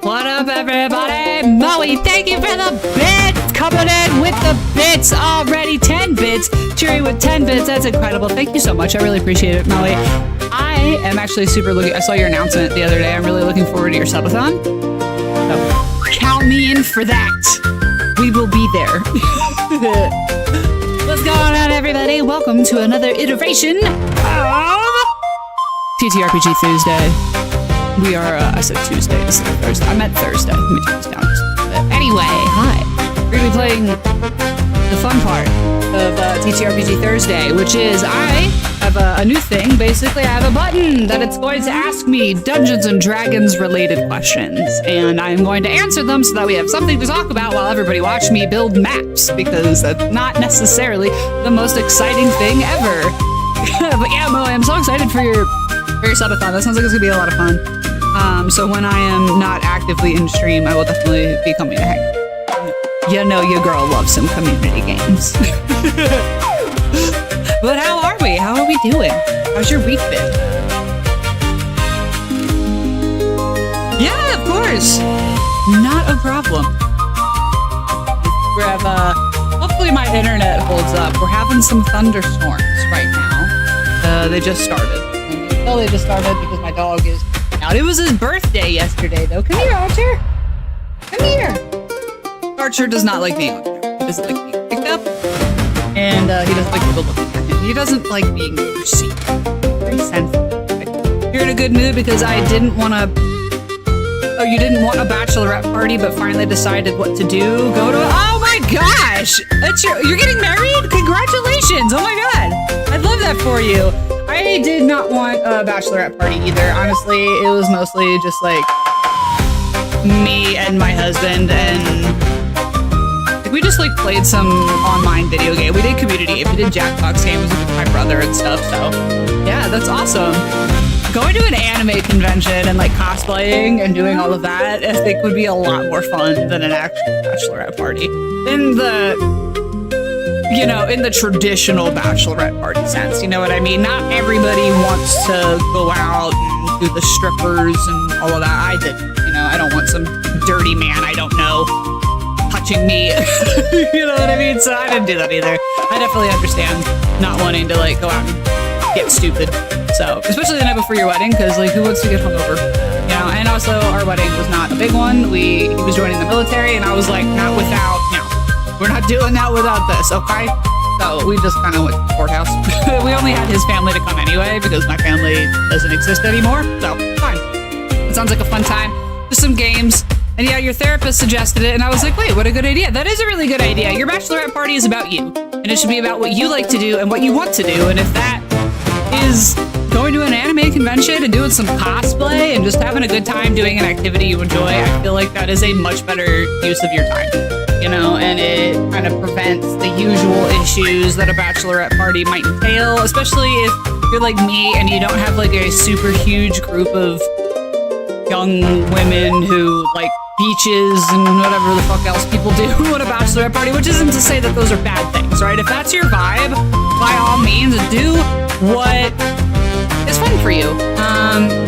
What up, everybody? Moe, thank you for the bits! Coming in with the bits already. 10 bits. Cheering with 10 bits. That's incredible. Thank you so much. I really appreciate it, Moe. I am actually super looking... I saw your announcement the other day. I'm really looking forward to your subathon. So count me in for that. We will be there. What's going on, everybody? Welcome to another iteration of TTRPG Thursday. We are, I said Tuesday instead of Thursday. I meant Thursday. Let me turn this down just a bit. Anyway, hi. We're going to be playing the fun part of TTRPG Thursday, which is I have a new thing. Basically, I have a button that it's going to ask me Dungeons and Dragons related questions. And I'm going to answer them so that we have something to talk about while everybody watch me build maps, because that's not necessarily the most exciting thing ever. But yeah, Mo, I'm so excited for your subathon. That sounds like it's gonna be a lot of fun. So when I am not actively in stream, I will definitely be coming to hang. You know your girl loves some community games. But how are we? How are we doing? How's your week been? Yeah, of course. Not a problem. Hopefully my internet holds up. We're having some thunderstorms right now. They just started. Well, they just started because my dog is out. It was his birthday yesterday, though. Come here, Archer. Come here. Archer does not like being on camera. He doesn't like being picked up. And he doesn't like people looking at him. He doesn't like being perceived. Very sensitive. You're in a good mood because I didn't want to... Oh, you didn't want a bachelorette party, but finally decided what to do? Go to... Oh my gosh! You're getting married? Congratulations! Oh my god! I'd love that for you. I did not want a bachelorette party either. Honestly, it was mostly just like me and my husband, and we just like played some online video game. We did community game. We did Jackbox games with my brother and stuff. So yeah, that's awesome. Going to an anime convention and like cosplaying and doing all of that, I think would be a lot more fun than an actual bachelorette party. In the traditional bachelorette party sense, you know what I mean? Not everybody wants to go out and do the strippers and all of that. I didn't, I don't want some dirty man I don't know touching me. You know what I mean? So I didn't do that either. I definitely understand not wanting to like go out and get stupid. So, especially the night before your wedding, because like who wants to get hungover? And also our wedding was not a big one. He was joining the military, and I was like, we're not doing that without this, okay? So we just kind of went to the courthouse. We only had his family to come anyway because my family doesn't exist anymore. So fine. It sounds like a fun time. Just some games. And yeah, your therapist suggested it, and I was like, wait, what a good idea. That is a really good idea. Your bachelorette party is about you, and it should be about what you like to do and what you want to do. And if that is going to an anime convention and doing some cosplay and just having a good time doing an activity you enjoy, I feel like that is a much better use of your time. And it kind of prevents the usual issues that a bachelorette party might entail, especially if you're like me and you don't have like a super huge group of young women who like beaches and whatever the fuck else people do at a bachelorette party, which isn't to say that those are bad things, right? If that's your vibe, by all means, do what is fun for you.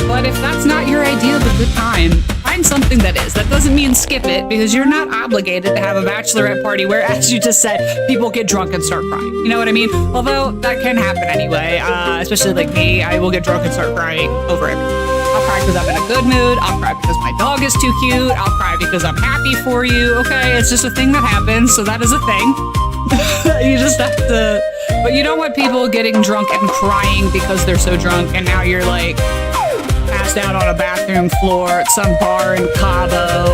But if that's not your idea of a good time, find something that is. That doesn't mean skip it, because you're not obligated to have a bachelorette party where, as you just said, people get drunk and start crying. You know what I mean? Although that can happen anyway, especially like me, I will get drunk and start crying over everything. I'll cry because I'm in a good mood. I'll cry because my dog is too cute. I'll cry because I'm happy for you. Okay, it's just a thing that happens, so that is a thing. You just have to... But you don't want people getting drunk and crying because they're so drunk, and now you're like passed out on a bathroom floor at some bar in Cabo,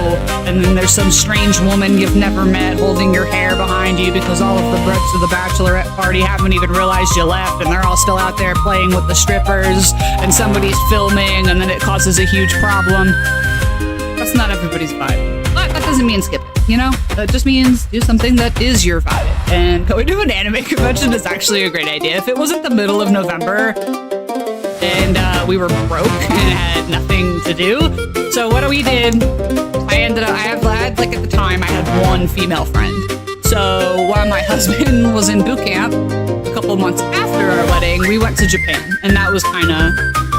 and then there's some strange woman you've never met holding your hair behind you because all of the brooks of the bachelorette party haven't even realized you left, and they're all still out there playing with the strippers, and somebody's filming, and then it causes a huge problem. That's not everybody's vibe. But that doesn't mean skip it. It just means do something that is your vibe. And going to an anime convention is actually a great idea. If it wasn't the middle of November and we were broke and had nothing to do. So what we did, I had like at the time, I had one female friend. So while my husband was in boot camp, a couple months after our wedding, we went to Japan. And that was kind of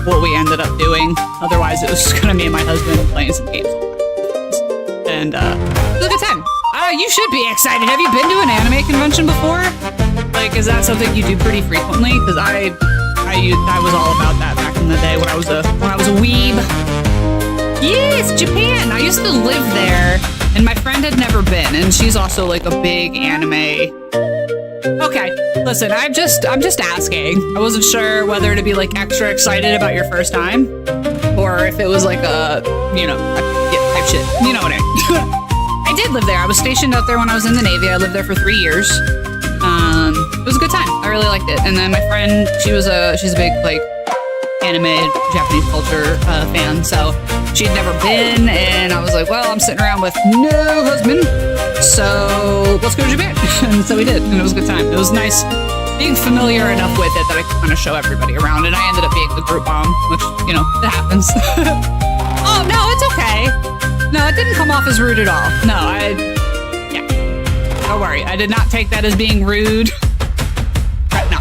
what we ended up doing. Otherwise, it was just kind of me and my husband playing some games. and it was a good time. You should be excited. Have you been to an anime convention before? Like, is that something you do pretty frequently? Because I was all about that back in the day when I was a weeb. Yes, Japan. I used to live there, and my friend had never been, and she's also like a big anime. Okay, listen, I'm just asking. I wasn't sure whether to be like extra excited about your first time, or if it was like a, type shit. You know what I mean? I did live there. I was stationed out there when I was in the Navy. I lived there for 3 years. It was a good time. I really liked it. And then my friend, she's a big like anime, Japanese culture fan. So she'd never been, and I was like, well, I'm sitting around with no husband, so let's go to Japan. And so we did, and it was a good time. It was nice being familiar enough with it that I could kind of show everybody around, and I ended up being the group mom, which, it happens. Oh, no, it's okay. No, it didn't come off as rude at all. No, don't worry. I did not take that as being rude. No.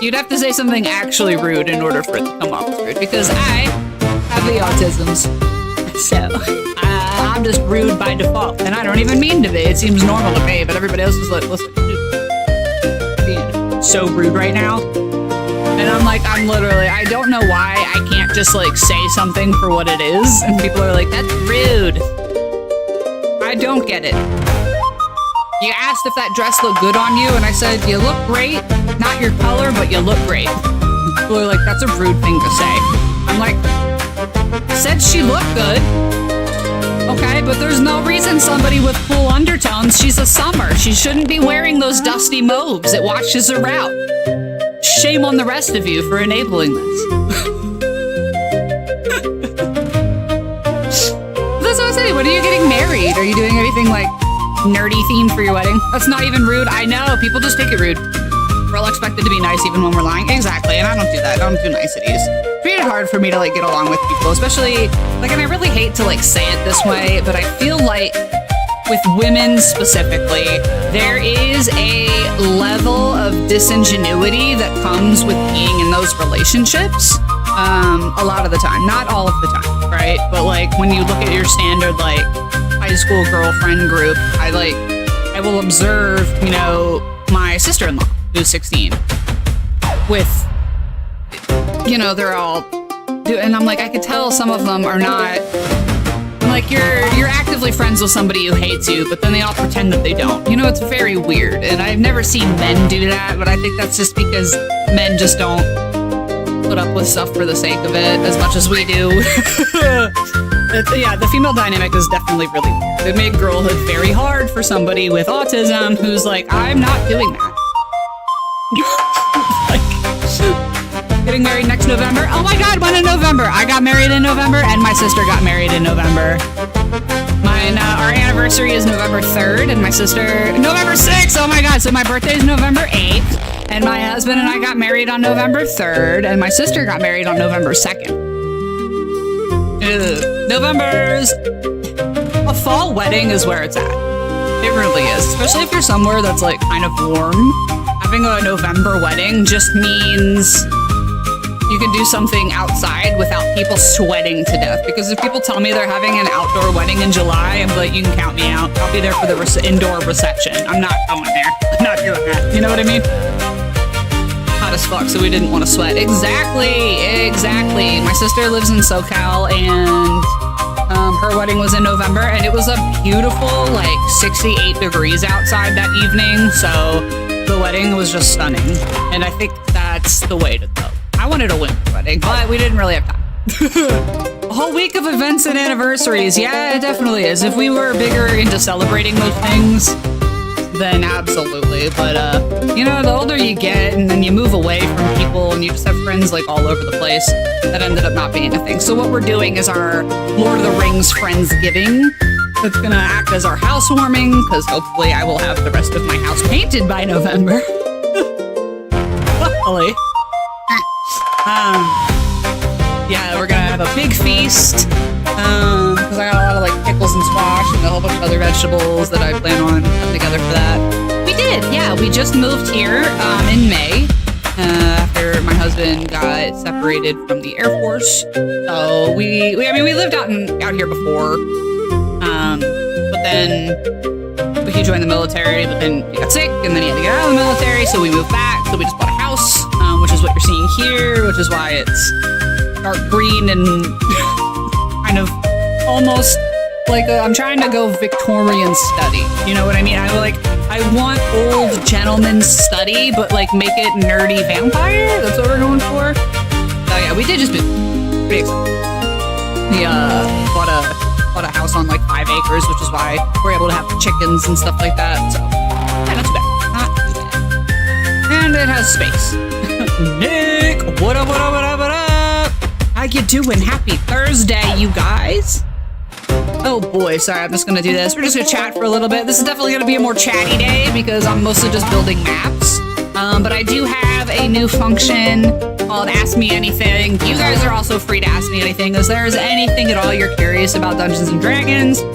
You'd have to say something actually rude in order for it to come off as rude, because I have the autisms. So, I'm just rude by default, and I don't even mean to be. It seems normal to me, but everybody else is like, listen, dude, being so rude right now. And I'm like, I don't know why I can't just like say something for what it is. And people are like, that's rude. I don't get it. You asked if that dress looked good on you, and I said, you look great. Not your color, but you look great. People are like, that's a rude thing to say. I'm like, said she looked good. Okay, but there's no reason somebody with cool undertones, she's a summer. She shouldn't be wearing those dusty mauves. It washes her out. Shame on the rest of you for enabling this. That's what I was saying. When are you getting married? Are you doing anything like nerdy themed for your wedding? That's not even rude. I know. People just take it rude. We're all expected to be nice even when we're lying. Exactly. And I don't do that. I don't do niceties. It's really hard for me to like get along with people, especially like, and I really hate to like say it this way, but I feel like with women specifically, there is a level of disingenuity that comes with being in those relationships. A lot of the time, not all of the time, right? But like when you look at your standard like high school girlfriend group, I will observe, my sister-in-law who's 16 with, they're all and I'm like, I could tell some of them are not. Like you're actively friends with somebody who hates you, but then they all pretend that they don't. It's very weird, and I've never seen men do that, but I think that's just because men just don't put up with stuff for the sake of it as much as we do. Yeah, the female dynamic is definitely really weird. It made girlhood very hard for somebody with autism who's like, I'm not doing that. Getting married next November. Oh my God, when in November? I got married in November, and my sister got married in November. Our anniversary is November 3rd, and my sister, November 6th. Oh my God, so my birthday is November 8th, and my husband and I got married on November 3rd, and my sister got married on November 2nd. November's a fall wedding is where it's at. It really is, especially if you're somewhere that's like kind of warm. Having a November wedding just means you can do something outside without people sweating to death. Because if people tell me they're having an outdoor wedding in July, I'm like, you can count me out. I'll be there for the indoor reception. I'm not going there. I'm not doing that. You know what I mean? Hot as fuck, so we didn't want to sweat. Exactly. My sister lives in SoCal, and her wedding was in November, and it was a beautiful, like 68 degrees outside that evening. So the wedding was just stunning, and I think that's the way to go. I wanted a winter wedding, but we didn't really have time. A whole week of events and anniversaries. Yeah, it definitely is. If we were bigger into celebrating those things, then absolutely. But, the older you get and then you move away from people and you just have friends like all over the place, that ended up not being a thing. So what we're doing is our Lord of the Rings Friendsgiving. It's gonna act as our housewarming, because hopefully I will have the rest of my house painted by November. Hopefully. Yeah, we're gonna have a big feast, because I got a lot of like pickles and squash and a whole bunch of other vegetables that I plan on putting together for that. We did, yeah, we just moved here in May, after my husband got separated from the Air Force. So we lived out here before. But then he joined the military, but then he got sick, and then he had to get out of the military, so we moved back. So we just bought a house, which is what you're seeing here, which is why it's dark green and kind of almost like I'm trying to go Victorian study. You know what I mean? I want old gentleman's study, but like make it nerdy vampire. That's what we're going for. So yeah, we did just move. Pretty excited. We bought a house on like 5 acres, which is why we're able to have chickens and stuff like that. So yeah, not too bad. Not too bad. And it has space. Nick, what up, what up, what up, what up? How you doing? Happy Thursday, you guys. Oh boy, sorry, I'm just gonna do this. We're just gonna chat for a little bit. This is definitely gonna be a more chatty day because I'm mostly just building maps. But I do have a new function called Ask Me Anything. You guys are also free to ask me anything. If there's anything at all you're curious about Dungeons & Dragons, or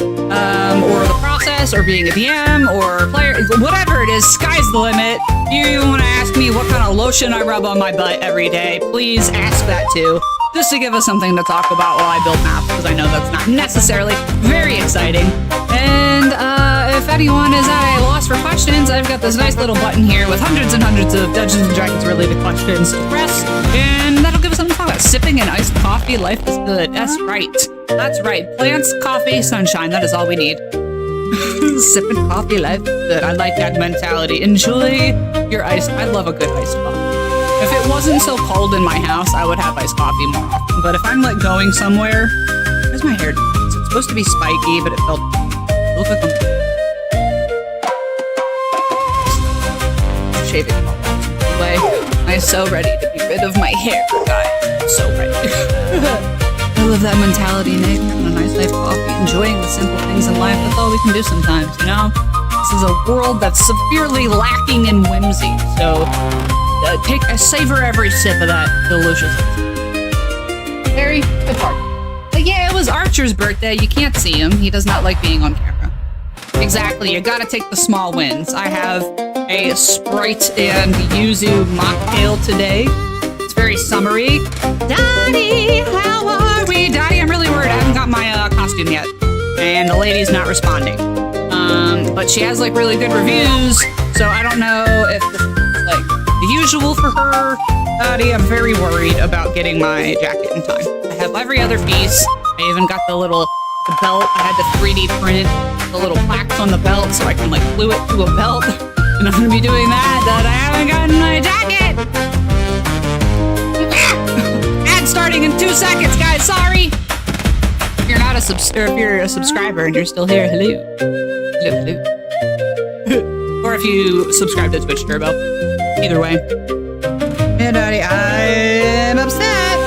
the process, or being a DM, or player, whatever it is, sky's the limit. You wanna ask me what kind of lotion I rub on my butt every day, please ask that too. Just to give us something to talk about while I build maps, because I know that's not necessarily very exciting. And if anyone is at a loss for questions, I've got this nice little button here with hundreds and hundreds of Dungeons & Dragons related questions to press, and that'll give us something to talk about. Sipping an iced coffee, life is good. That's right. That's right. Plants, coffee, sunshine. That is all we need. Sipping coffee, life is good. I like that mentality. Enjoy your ice. I love a good iced coffee. If it wasn't so cold in my house, I would have iced coffee more often. But if I'm like going somewhere, where's my hair? It's supposed to be spiky, but it felt looks like I'm shaving it all off. Anyway, I'm so ready to be rid of my hair, guys. I'm so ready. I love that mentality, Nick. A nice life coffee, enjoying the simple things in life. That's all we can do sometimes, you know? This is a world that's severely lacking in whimsy, so savor every sip of that delicious. Very good part. But yeah, it was Archer's birthday. You can't see him. He does not like being on camera. Exactly. You gotta take the small wins. I have a Sprite and Yuzu mocktail today. It's very summery. Daddy, how are we? Daddy, I'm really worried. I haven't got my costume yet, and the lady's not responding. But she has like really good reviews, so I don't know if this is like the usual for her. Daddy, I'm very worried about getting my jacket in time. I have every other piece. I even got the belt. I had to 3D print the little plaques on the belt so I can like glue it to a belt. And I'm gonna be doing that I haven't gotten my jacket. Ad starting in 2 seconds, guys. Sorry. If you're not a if you're a subscriber and you're still here, hello. Hello. Or if you subscribe to Twitch Turbo. Either way. Yeah, Daddy, I'm upset.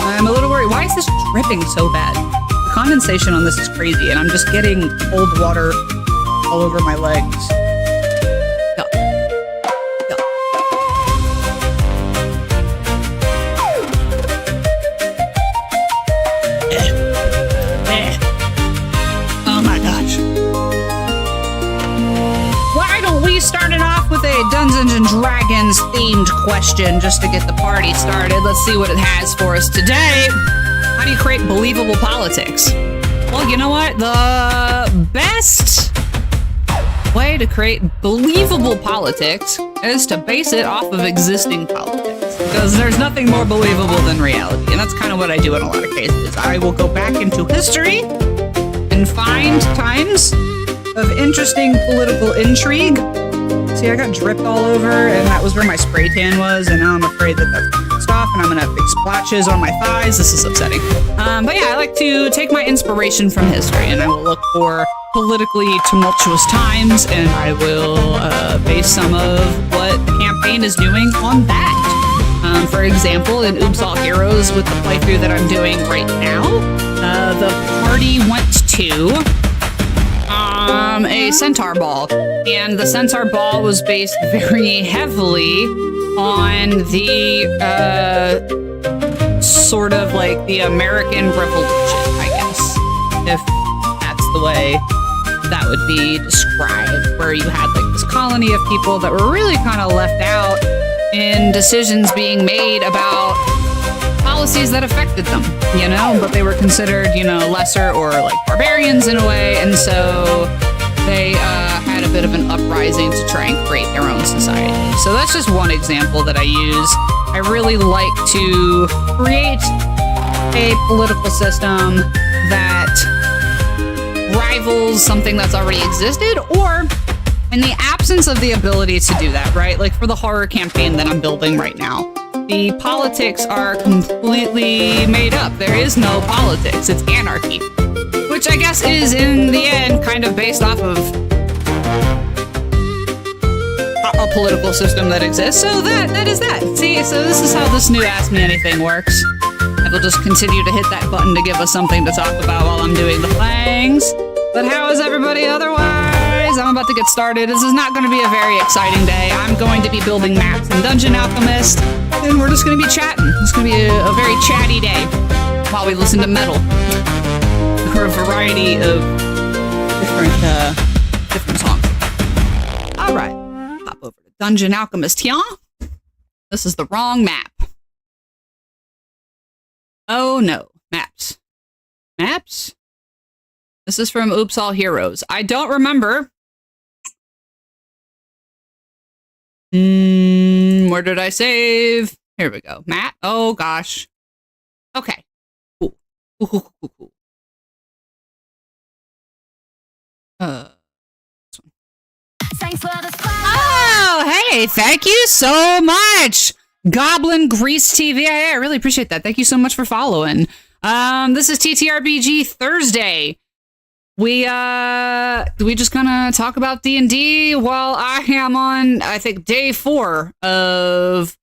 I'm a little worried. Why is this dripping so bad? The condensation on this is crazy, and I'm just getting cold water all over my legs. Oh my gosh. Why don't we start it off with a Dungeons and Dragons themed question just to get the party started? Let's see what it has for us today. How do you create believable politics? Well, you know what? The best way to create believable politics is to base it off of existing politics, because there's nothing more believable than reality, and that's kind of what I do in a lot of cases. I will go back into history and find times of interesting political intrigue. See, I got dripped all over, and that was where my spray tan was, and now I'm afraid that that's gonna get off, and I'm gonna have big splotches on my thighs. This is upsetting. But yeah, I like to take my inspiration from history, and I will look for politically tumultuous times, and I will base some of what the campaign is doing on that. For example, in Oops All Heroes, with the playthrough that I'm doing right now, the party went to a centaur ball, and the centaur ball was based very heavily on the sort of like the American Revolution, I guess, if that's the way that would be described, where you had like this colony of people that were really kind of left out in decisions being made about policies that affected them, you know, but they were considered, you know, lesser or like barbarians in a way, and so they had a bit of an uprising to try and create their own society. So that's just one example that I use. I really like to create a political system that rivals something that's already existed, or in the absence of the ability to do that, right? Like for the horror campaign that I'm building right now, the politics are completely made up. There is no politics, it's anarchy. Which I guess is, in the end, kind of based off of a political system that exists. So that is that. See, so this is how this new Ask Me Anything works. I will just continue to hit that button to give us something to talk about while I'm doing the things. But how is everybody otherwise? I'm about to get started. This is not going to be a very exciting day. I'm going to be building maps in Dungeon Alchemist, and we're just going to be chatting. It's going to be a very chatty day while we listen to metal. For a variety of different songs. All right, pop over to Dungeon Alchemist here. This is the wrong map. Oh no, maps. Maps? This is from Oops All Heroes. I don't remember. Where did I save? Here we go. Map. Oh gosh. Okay. Cool. Cool. Oh, hey, thank you so much, Goblin Grease TV. I really appreciate that. Thank you so much for following. This is TTRPG Thursday. We just gonna talk about D&D while I am on, I think, day 4 of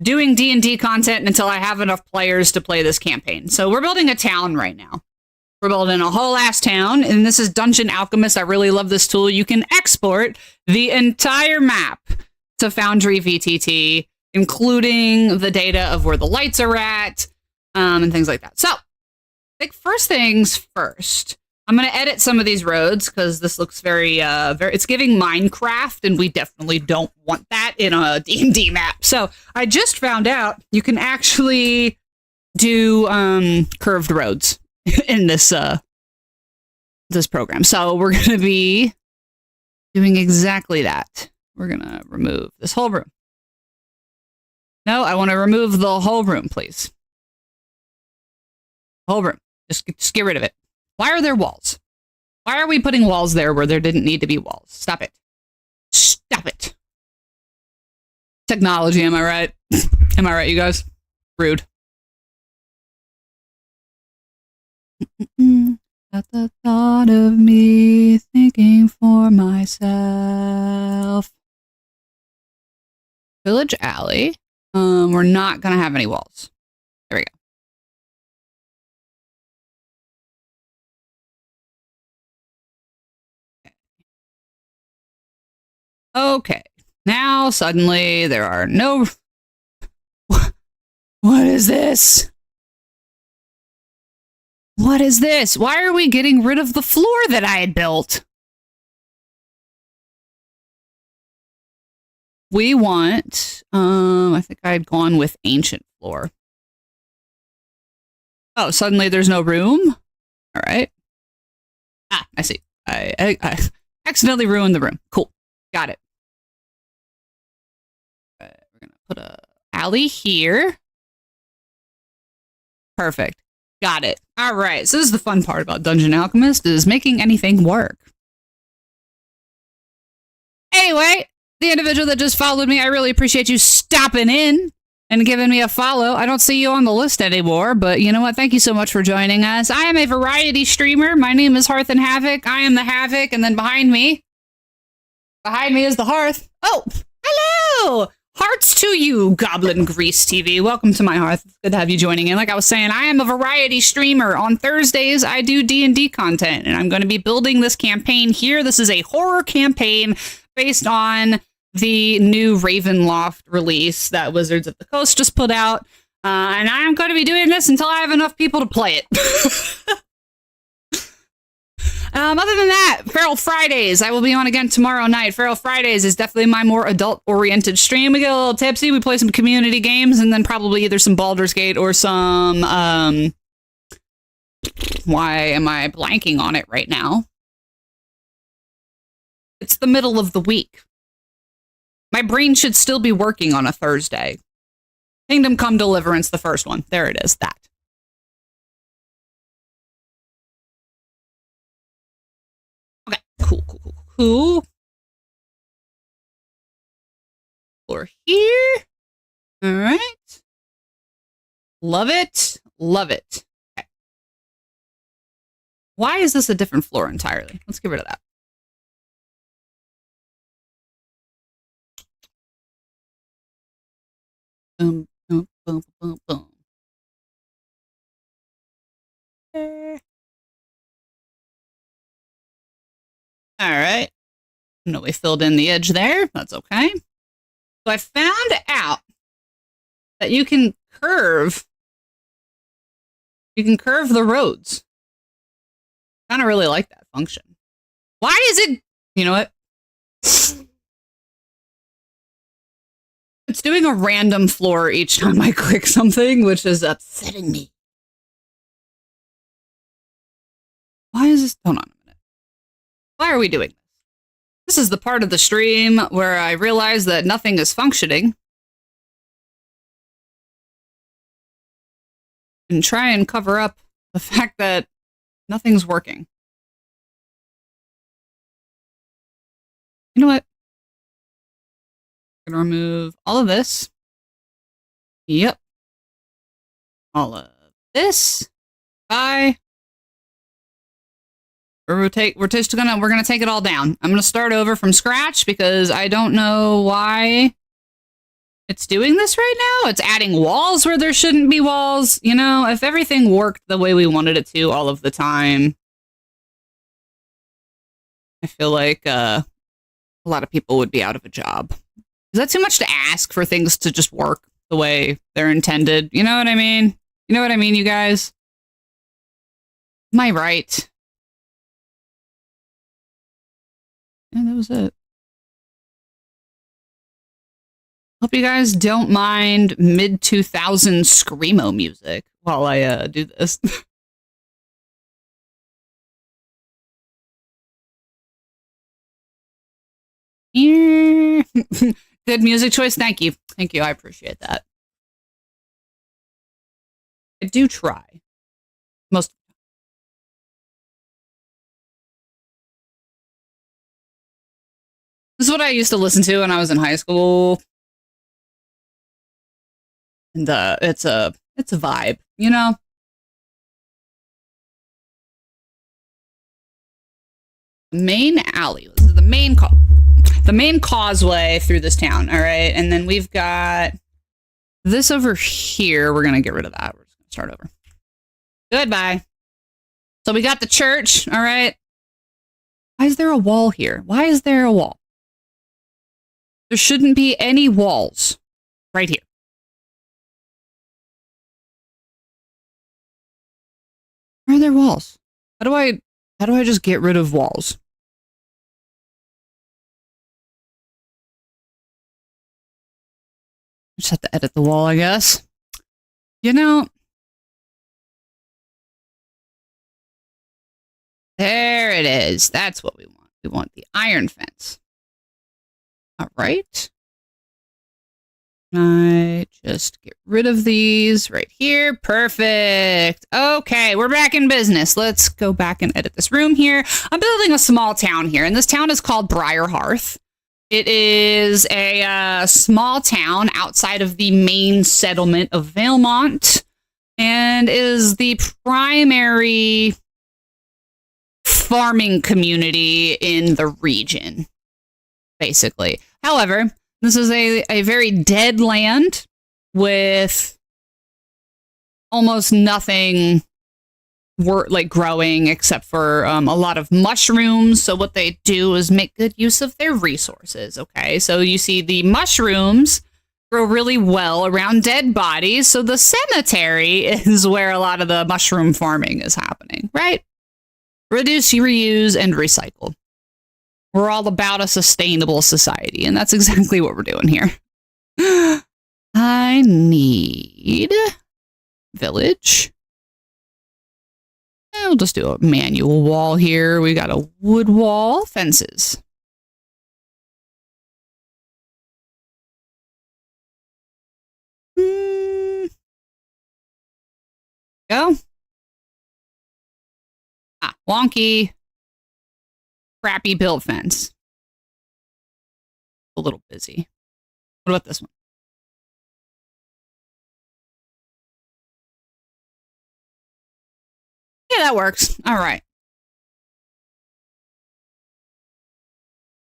doing D&D content until I have enough players to play this campaign. So we're building a town right now. We're building a whole ass town, and this is Dungeon Alchemist. I really love this tool. You can export the entire map to Foundry VTT, including the data of where the lights are at, and things like that. So, I think first things first, I'm going to edit some of these roads because this looks very, it's giving Minecraft, and we definitely don't want that in a D&D map. So, I just found out you can actually do curved roads in this this program. So we're going to be doing exactly that. We're going to remove this whole room. No, I want to remove the whole room, please. Whole room. Just get rid of it. Why are there walls? Why are we putting walls there where there didn't need to be walls? Stop it. Stop it. Technology, am I right? Am I right, you guys? Rude. At the thought of me thinking for myself. Village Alley. We're not gonna have any walls. There we go. Okay. Now suddenly there are no. What is this? What is this? Why are we getting rid of the floor that I had built? We want, I think I had gone with ancient floor. Oh, suddenly there's no room? All right. Ah, I see. I accidentally ruined the room. Cool. Got it. All right, we're going to put a alley here. Perfect. Got it. All right. So this is the fun part about Dungeon Alchemist, is making anything work. Anyway, the individual that just followed me, I really appreciate you stopping in and giving me a follow. I don't see you on the list anymore, but you know what? Thank you so much for joining us. I am a variety streamer. My name is Hearth and Havoc. I am the Havoc, and then behind me is the Hearth. Oh, hello! Hearts to you, Goblin Grease TV. Welcome to my Hearth. It's good to have you joining in. Like I was saying, I am a variety streamer. On Thursdays, I do D&D content, and I'm going to be building this campaign here. This is a horror campaign based on the new Ravenloft release that Wizards of the Coast just put out. And I'm going to be doing this until I have enough people to play it. Other than that, Feral Fridays. I will be on again tomorrow night. Feral Fridays is definitely my more adult-oriented stream. We get a little tipsy. We play some community games, and then probably either some Baldur's Gate or some, why am I blanking on it right now? It's the middle of the week. My brain should still be working on a Thursday. Kingdom Come Deliverance, the first one. There it is, that. Okay, cool. Or here. All right. Love it. Okay. Why is this a different floor entirely? Let's get rid of that. Boom. All right. No, we filled in the edge there. That's okay. So I found out that you can curve the roads. Kind of really like that function. Why is it, you know what? It's doing a random floor each time I click something, which is upsetting me. Why is this? Hold on a minute. Why are we doing this? This is the part of the stream where I realize that nothing is functioning. And try and cover up the fact that nothing's working. You know what? I'm gonna remove all of this. Yep. All of this. Bye. We're gonna take it all down. I'm gonna start over from scratch because I don't know why it's doing this right now. It's adding walls where there shouldn't be walls. You know, if everything worked the way we wanted it to all of the time, I feel like a lot of people would be out of a job. Is that too much to ask for things to just work the way they're intended? You know what I mean? You know what I mean, you guys? Am I right? Yeah, that was it. Hope you guys don't mind mid-2000s screamo music while I do this. Good music choice. Thank you. Thank you. I appreciate that. I do try. Most. This is what I used to listen to when I was in high school. And it's a vibe, you know? Main alley. This is the main causeway through this town, all right? And then we've got this over here. We're going to get rid of that. We're just going to start over. Goodbye. So we got the church, all right? Why is there a wall here? Why is there a wall? There shouldn't be any walls right here. Where are there walls? How do I just get rid of walls? Just have to edit the wall, I guess. You know, there it is. That's what we want. We want the iron fence. All right. I just get rid of these right here. Perfect. Okay, we're back in business. Let's go back and edit this room here. I'm building a small town here, and this town is called Briarhearth. It is a small town outside of the main settlement of Valemont, and is the primary farming community in the region, basically. However, this is a very dead land with almost nothing growing except for a lot of mushrooms. So what they do is make good use of their resources. Okay, so you see the mushrooms grow really well around dead bodies. So the cemetery is where a lot of the mushroom farming is happening, right? Reduce, reuse, and recycle. We're all about a sustainable society, and that's exactly what we're doing here. I need village. I'll just do a manual wall here. We got a wood wall, fences. Go. Wonky. Crappy built fence. A little busy. What about this one? Yeah, that works. All right.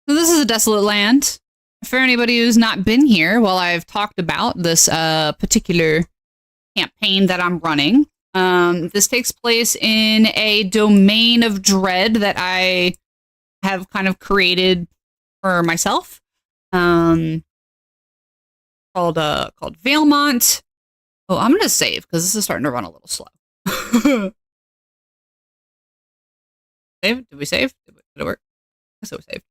So this is a desolate land. For anybody who's not been here, while I've talked about this particular campaign that I'm running, this takes place in a domain of dread that I have kind of created for myself, called Valemont. Oh, I'm gonna save because this is starting to run a little slow. Save? Did we save? Did it work? I guess it was saved.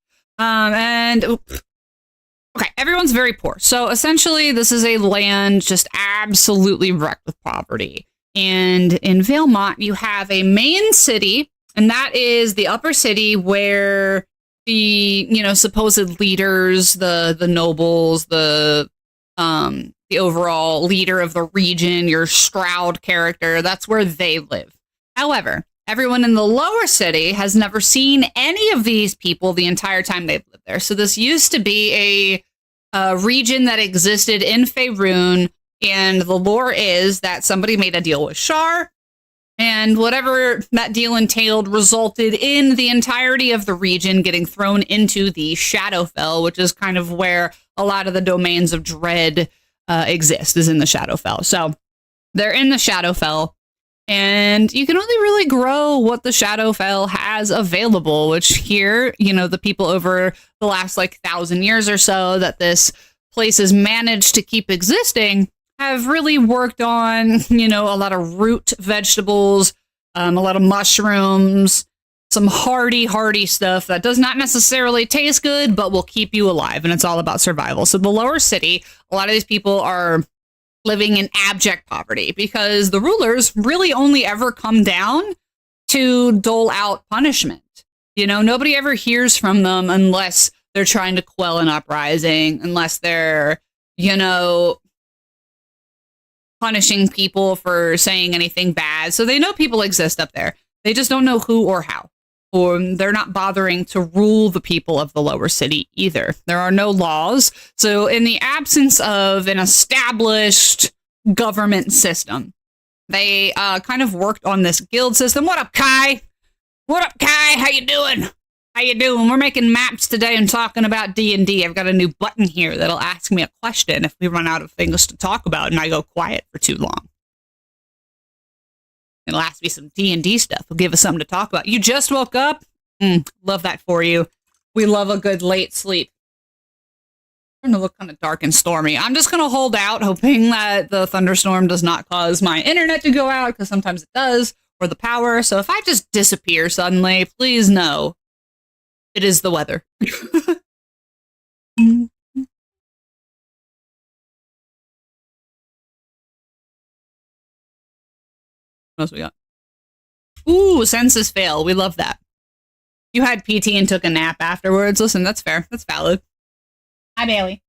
Okay, everyone's very poor. So essentially, this is a land just absolutely wrecked with poverty. And in Valemont, you have a main city, and that is the upper city where the, supposed leaders, the nobles, the overall leader of the region, your Stroud character, that's where they live. However, everyone in the lower city has never seen any of these people the entire time they've lived there. So this used to be a region that existed in Faerun, and the lore is that somebody made a deal with Shar, and whatever that deal entailed resulted in the entirety of the region getting thrown into the Shadowfell, which is kind of where a lot of the domains of dread exist, is in the Shadowfell. So they're in the Shadowfell, and you can only really grow what the Shadowfell has available, which here, the people over the last 1,000 years or so that this place has managed to keep existing have really worked on, a lot of root vegetables, a lot of mushrooms, some hardy stuff that does not necessarily taste good, but will keep you alive. And it's all about survival. So the lower city, a lot of these people are living in abject poverty because the rulers really only ever come down to dole out punishment. Nobody ever hears from them unless they're trying to quell an uprising, unless they're, punishing people for saying anything bad. So they know people exist up there. They just don't know who or how. Or they're not bothering to rule the people of the lower city either. There are no laws. So in the absence of an established government system, they kind of worked on this guild system. What up, Kai? What up, Kai? How you doing? How you doing? We're making maps today and talking about D&D. I've got a new button here that'll ask me a question if we run out of things to talk about and I go quiet for too long. It'll ask me some D&D stuff. It'll give us something to talk about. You just woke up? Love that for you. We love a good late sleep. It's going to look kind of dark and stormy. I'm just going to hold out, hoping that the thunderstorm does not cause my internet to go out, because sometimes it does, or the power. So if I just disappear suddenly, please know it is the weather. What else we got? Ooh, census fail. We love that. You had PT and took a nap afterwards. Listen, that's fair. That's valid. Hi, Bailey.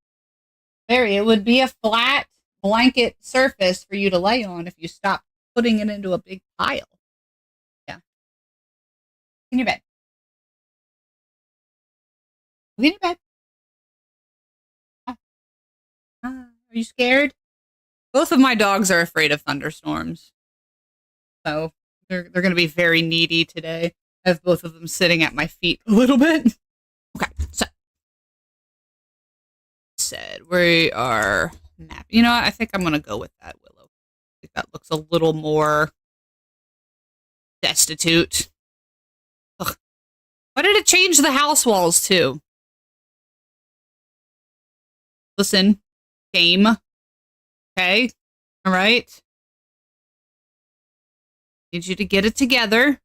Barry, it would be a flat blanket surface for you to lay on if you stopped putting it into a big pile. Yeah. In your bed. In your bed. Are you scared? Both of my dogs are afraid of thunderstorms. So they're going to be very needy today. I have both of them sitting at my feet a little bit. Okay, so said we are map. You know what? I think I'm going to go with that willow. I think that looks a little more destitute. Ugh. Why did it change the house walls too? Listen, game. Okay, all right. Need you to get it together.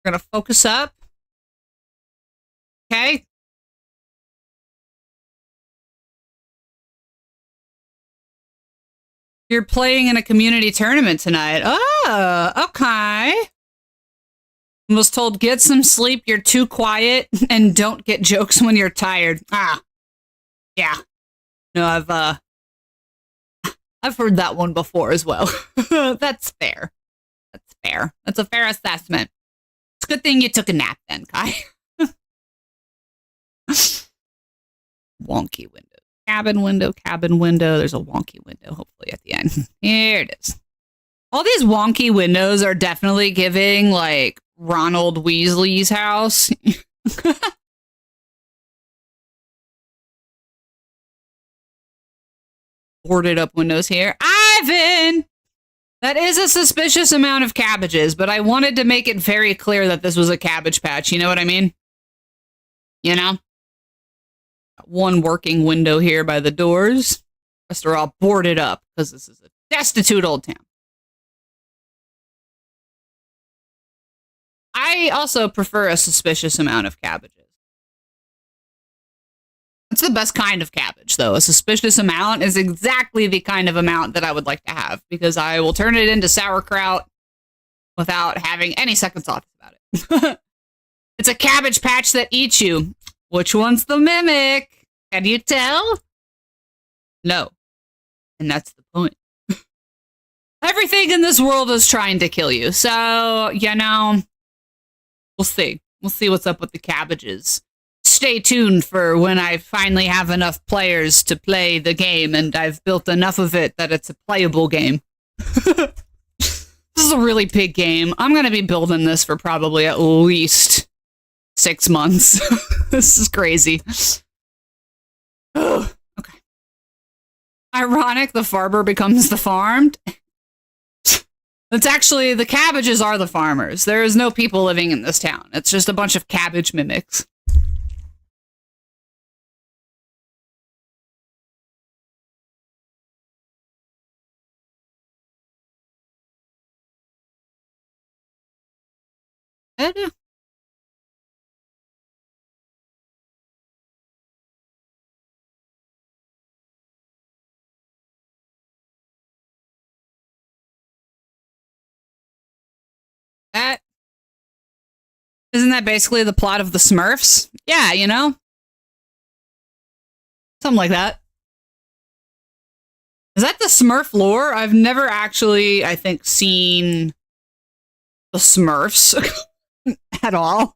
We're gonna focus up. Okay. You're playing in a community tournament tonight. Oh, okay. Was told get some sleep, you're too quiet, and don't get jokes when you're tired. Ah. Yeah. No, I've heard that one before as well. That's fair. That's fair. That's a fair assessment. It's a good thing you took a nap then, Kai. Wonky window. Cabin window, cabin window. There's a wonky window, hopefully, at the end. Here it is. All these wonky windows are definitely giving, like, Ronald Weasley's house. Boarded up windows here. Ivan! That is a suspicious amount of cabbages, but I wanted to make it very clear that this was a cabbage patch. You know what I mean? You know? One working window here by the doors. The rest are all boarded up because this is a destitute old town. I also prefer a suspicious amount of cabbages. It's the best kind of cabbage, though. A suspicious amount is exactly the kind of amount that I would like to have, because I will turn it into sauerkraut without having any second thoughts about it. It's a cabbage patch that eats you. Which one's the mimic? Can you tell? No. And that's the point. Everything in this world is trying to kill you. So, you know, we'll see. We'll see what's up with the cabbages. Stay tuned for when I finally have enough players to play the game and I've built enough of it that it's a playable game. This is a really big game. I'm going to be building this for probably at least 6 months. This is crazy. Ugh. Okay. Ironic, the farmer becomes the farmed. It's actually, the cabbages are the farmers. There is no people living in this town. It's just a bunch of cabbage mimics. That isn't that basically the plot of the Smurfs? Yeah, you know? Something like that. Is that the Smurf lore? I've never actually, I think, seen the Smurfs at all.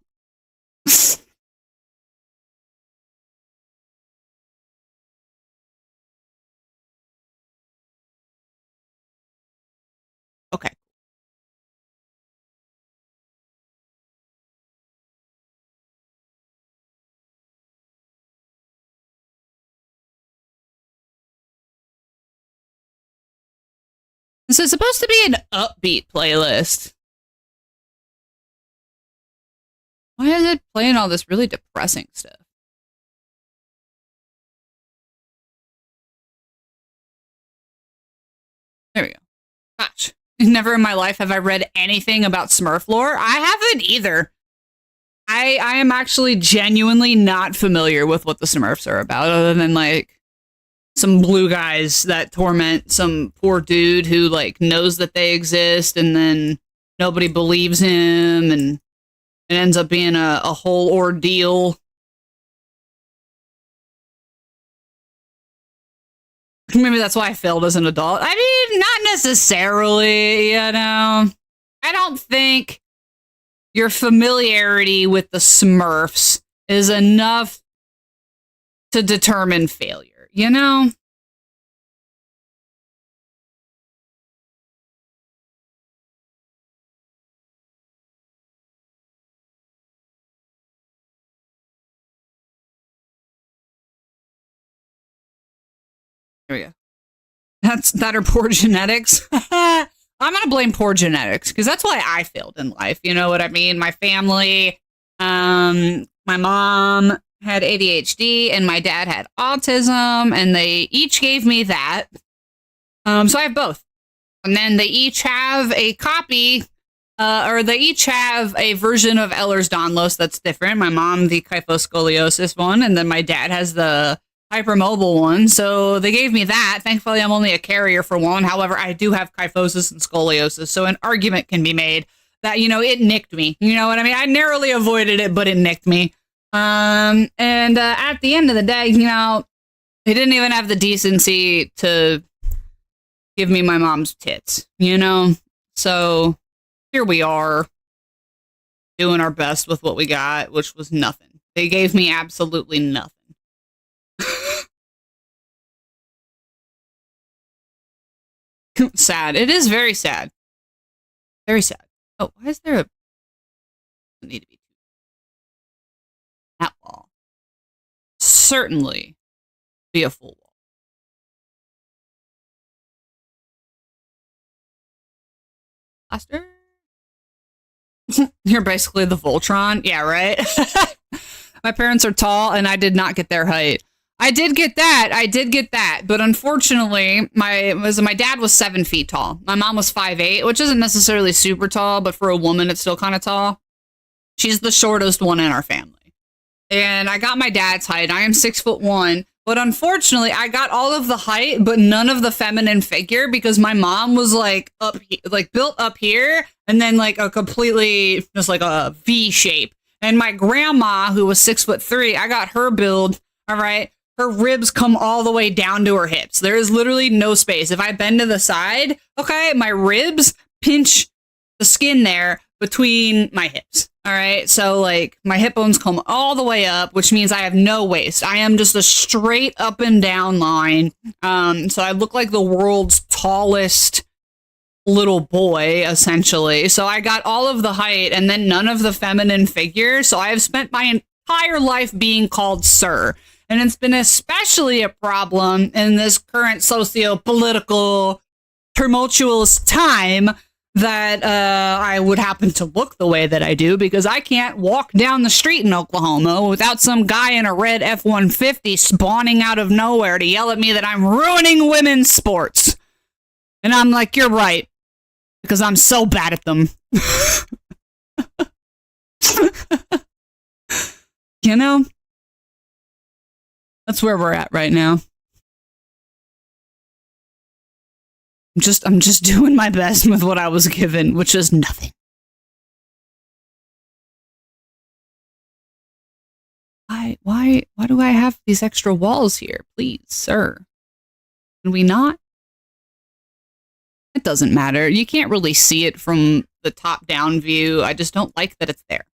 Okay. This is supposed to be an upbeat playlist. Why is it playing all this really depressing stuff? There we go. Gosh. Never in my life have I read anything about Smurf lore. I haven't either. I am actually genuinely not familiar with what the Smurfs are about, other than, like, some blue guys that torment some poor dude who, like, knows that they exist, and then nobody believes him, and it ends up being a whole ordeal. Maybe that's why I failed as an adult. I mean, not necessarily, you know. I don't think your familiarity with the Smurfs is enough to determine failure, you know? There we go. That are poor genetics. I'm gonna blame poor genetics because that's why I failed in life. You know what I mean? My family, my mom had ADHD and my dad had autism, and they each gave me that. So I have both, and then they each have a copy or they each have a version of Ehlers-Danlos that's different. My mom, the kyphoscoliosis one, and then my dad has the hypermobile one. So they gave me that. Thankfully, I'm only a carrier for one. However, I do have kyphosis and scoliosis. So an argument can be made that, it nicked me. You know what I mean? I narrowly avoided it, but it nicked me. And at the end of the day, they didn't even have the decency to give me my mom's tits, So here we are doing our best with what we got, which was nothing. They gave me absolutely nothing. Sad. It is very sad. Very sad. Oh, why is there a... Doesn't need to be that wall. Certainly be a full wall. Blaster? You're basically the Voltron. Yeah, right? My parents are tall, and I did not get their height. I did get that. But unfortunately, my dad was 7 feet tall. My mom was 5'8", which isn't necessarily super tall, but for a woman, it's still kind of tall. She's the shortest one in our family. And I got my dad's height. I am 6'1", but unfortunately, I got all of the height, but none of the feminine figure because my mom was built up here, and then a completely just like a V shape. And my grandma, who was 6'3", I got her build. All right. Her ribs come all the way down to her hips. There is literally no space. If I bend to the side, okay, my ribs pinch the skin there between my hips. All right. So my hip bones come all the way up, which means I have no waist. I am just a straight up and down line. So I look like the world's tallest little boy, essentially. So I got all of the height and then none of the feminine figure. So I have spent my entire life being called sir. And it's been especially a problem in this current socio-political tumultuous time that I would happen to look the way that I do because I can't walk down the street in Oklahoma without some guy in a red F-150 spawning out of nowhere to yell at me that I'm ruining women's sports. And I'm like, you're right, because I'm so bad at them. That's where we're at right now. I'm just doing my best with what I was given, which is nothing. Why do I have these extra walls here? Please, sir. Can we not? It doesn't matter. You can't really see it from the top-down view. I just don't like that it's there,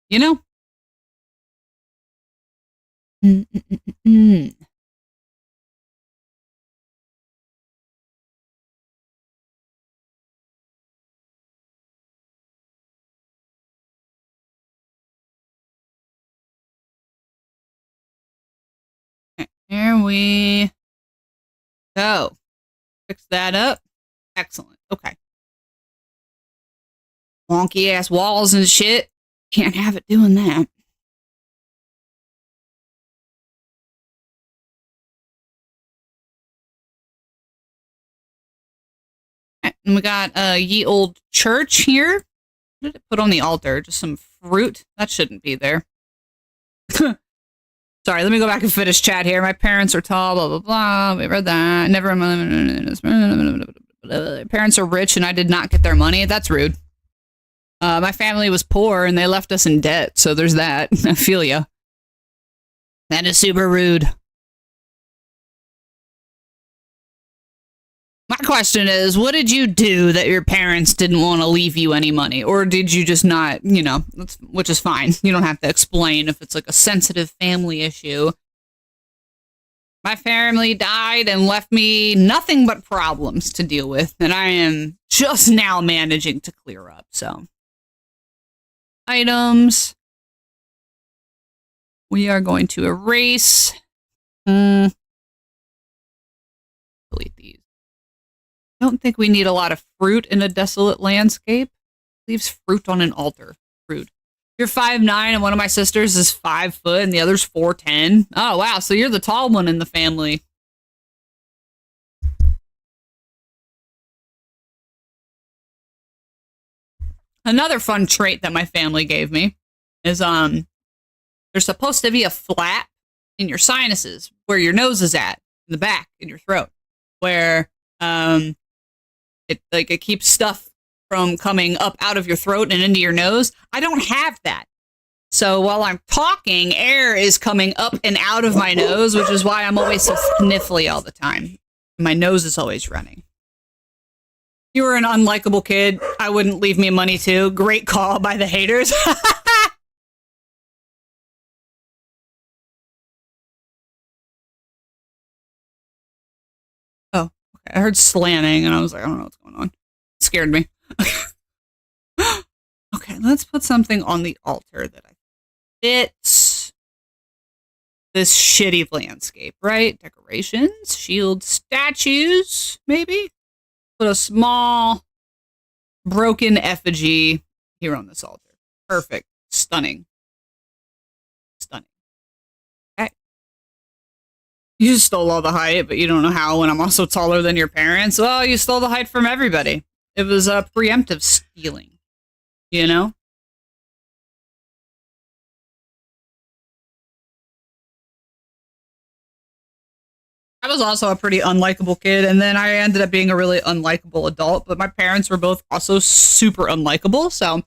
Here we go. Fix that up. Excellent. Okay. Wonky ass walls and shit. Can't have it doing that. And we got a ye old church here. What did it put on the altar? Just some fruit? That shouldn't be there. Sorry, let me go back and finish chat here. My parents are tall, blah, blah, blah. We read that. Never. Parents are rich and I did not get their money. That's rude. My family was poor and they left us in debt. So there's that. I feel ya. That is super rude. My question is, what did you do that your parents didn't want to leave you any money? Or did you just not, which is fine. You don't have to explain if it's a sensitive family issue. My family died and left me nothing but problems to deal with. And I am just now managing to clear up, so. Items. We are going to erase. Delete these. I don't think we need a lot of fruit in a desolate landscape. Leaves fruit on an altar. Fruit. You're 5'9", and one of my sisters is 5 foot, and the other's 4'10". Oh, wow. So you're the tall one in the family. Another fun trait that my family gave me is there's supposed to be a flap in your sinuses where your nose is at, in the back, in your throat, where it keeps stuff from coming up out of your throat and into your nose. I don't have that. So while I'm talking, air is coming up and out of my nose, which is why I'm always so sniffly all the time. My nose is always running. You were an unlikable kid. I wouldn't leave me money too. Great call by the haters. Oh, okay. I heard slamming and I was like, I don't know what's going on. It scared me. Okay, let's put something on the altar that I fits this shitty landscape, right? Decorations, shield, statues, maybe? Put a small broken effigy here on this altar. Perfect. Stunning. Stunning. Okay. You stole all the height, but you don't know how when I'm also taller than your parents. Well, you stole the height from everybody. It was a preemptive stealing. You know? I was also a pretty unlikable kid, and then I ended up being a really unlikable adult, but my parents were both also super unlikable, so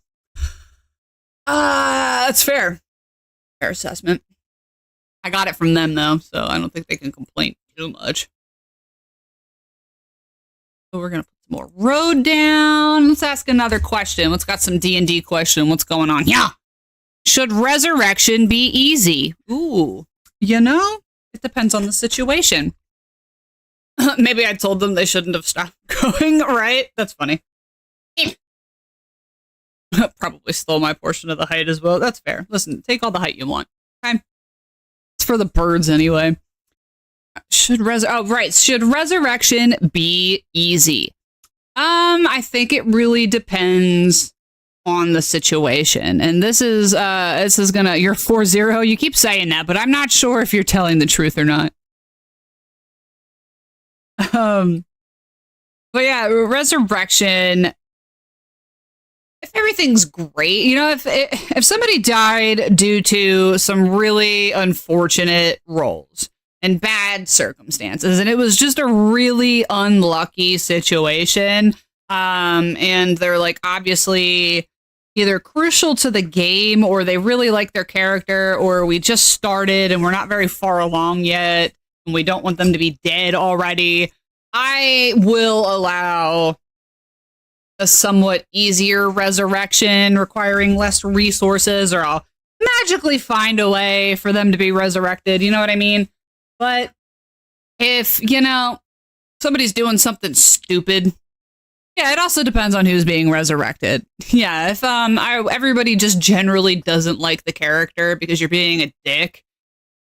that's fair. Fair assessment. I got it from them, though, so I don't think they can complain too much. So we're going to put some more road down. Let's ask another question. Let's got some D&D question. What's going on? Yeah. Should resurrection be easy? Ooh. You know, it depends on the situation. Maybe I told them they shouldn't have stopped going, right? That's funny. Probably stole my portion of the height as well. That's fair. Listen, take all the height you want. Okay? It's for the birds anyway. Should resurrection be easy? I think it really depends on the situation. And this is gonna, you're 4-0. You keep saying that, but I'm not sure if you're telling the truth or not. But yeah, resurrection. If everything's great, you know, if somebody died due to some really unfortunate rolls and bad circumstances, and it was just a really unlucky situation, and they're like obviously either crucial to the game or they really like their character, or we just started and we're not very far along yet and we don't want them to be dead already, I will allow a somewhat easier resurrection requiring less resources, or I'll magically find a way for them to be resurrected. You know what I mean? But if, you know, somebody's doing something stupid, yeah, it also depends on who's being resurrected. Yeah, if everybody just generally doesn't like the character because you're being a dick,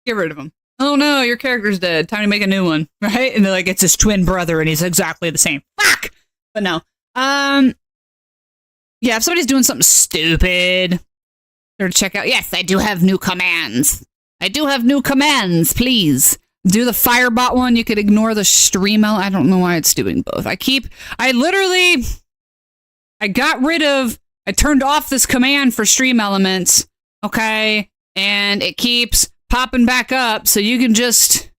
get rid of them. Oh no, your character's dead. Time to make a new one, right? And they're like, it's his twin brother and he's exactly the same. Fuck! But no. Yeah, if somebody's doing something stupid, they're to check out. Yes, I do have new commands. I do have new commands, please. Do the Firebot one. You could ignore the stream element. I don't know why it's doing both. I turned off this command for stream elements, okay? And it keeps popping back up, so you can just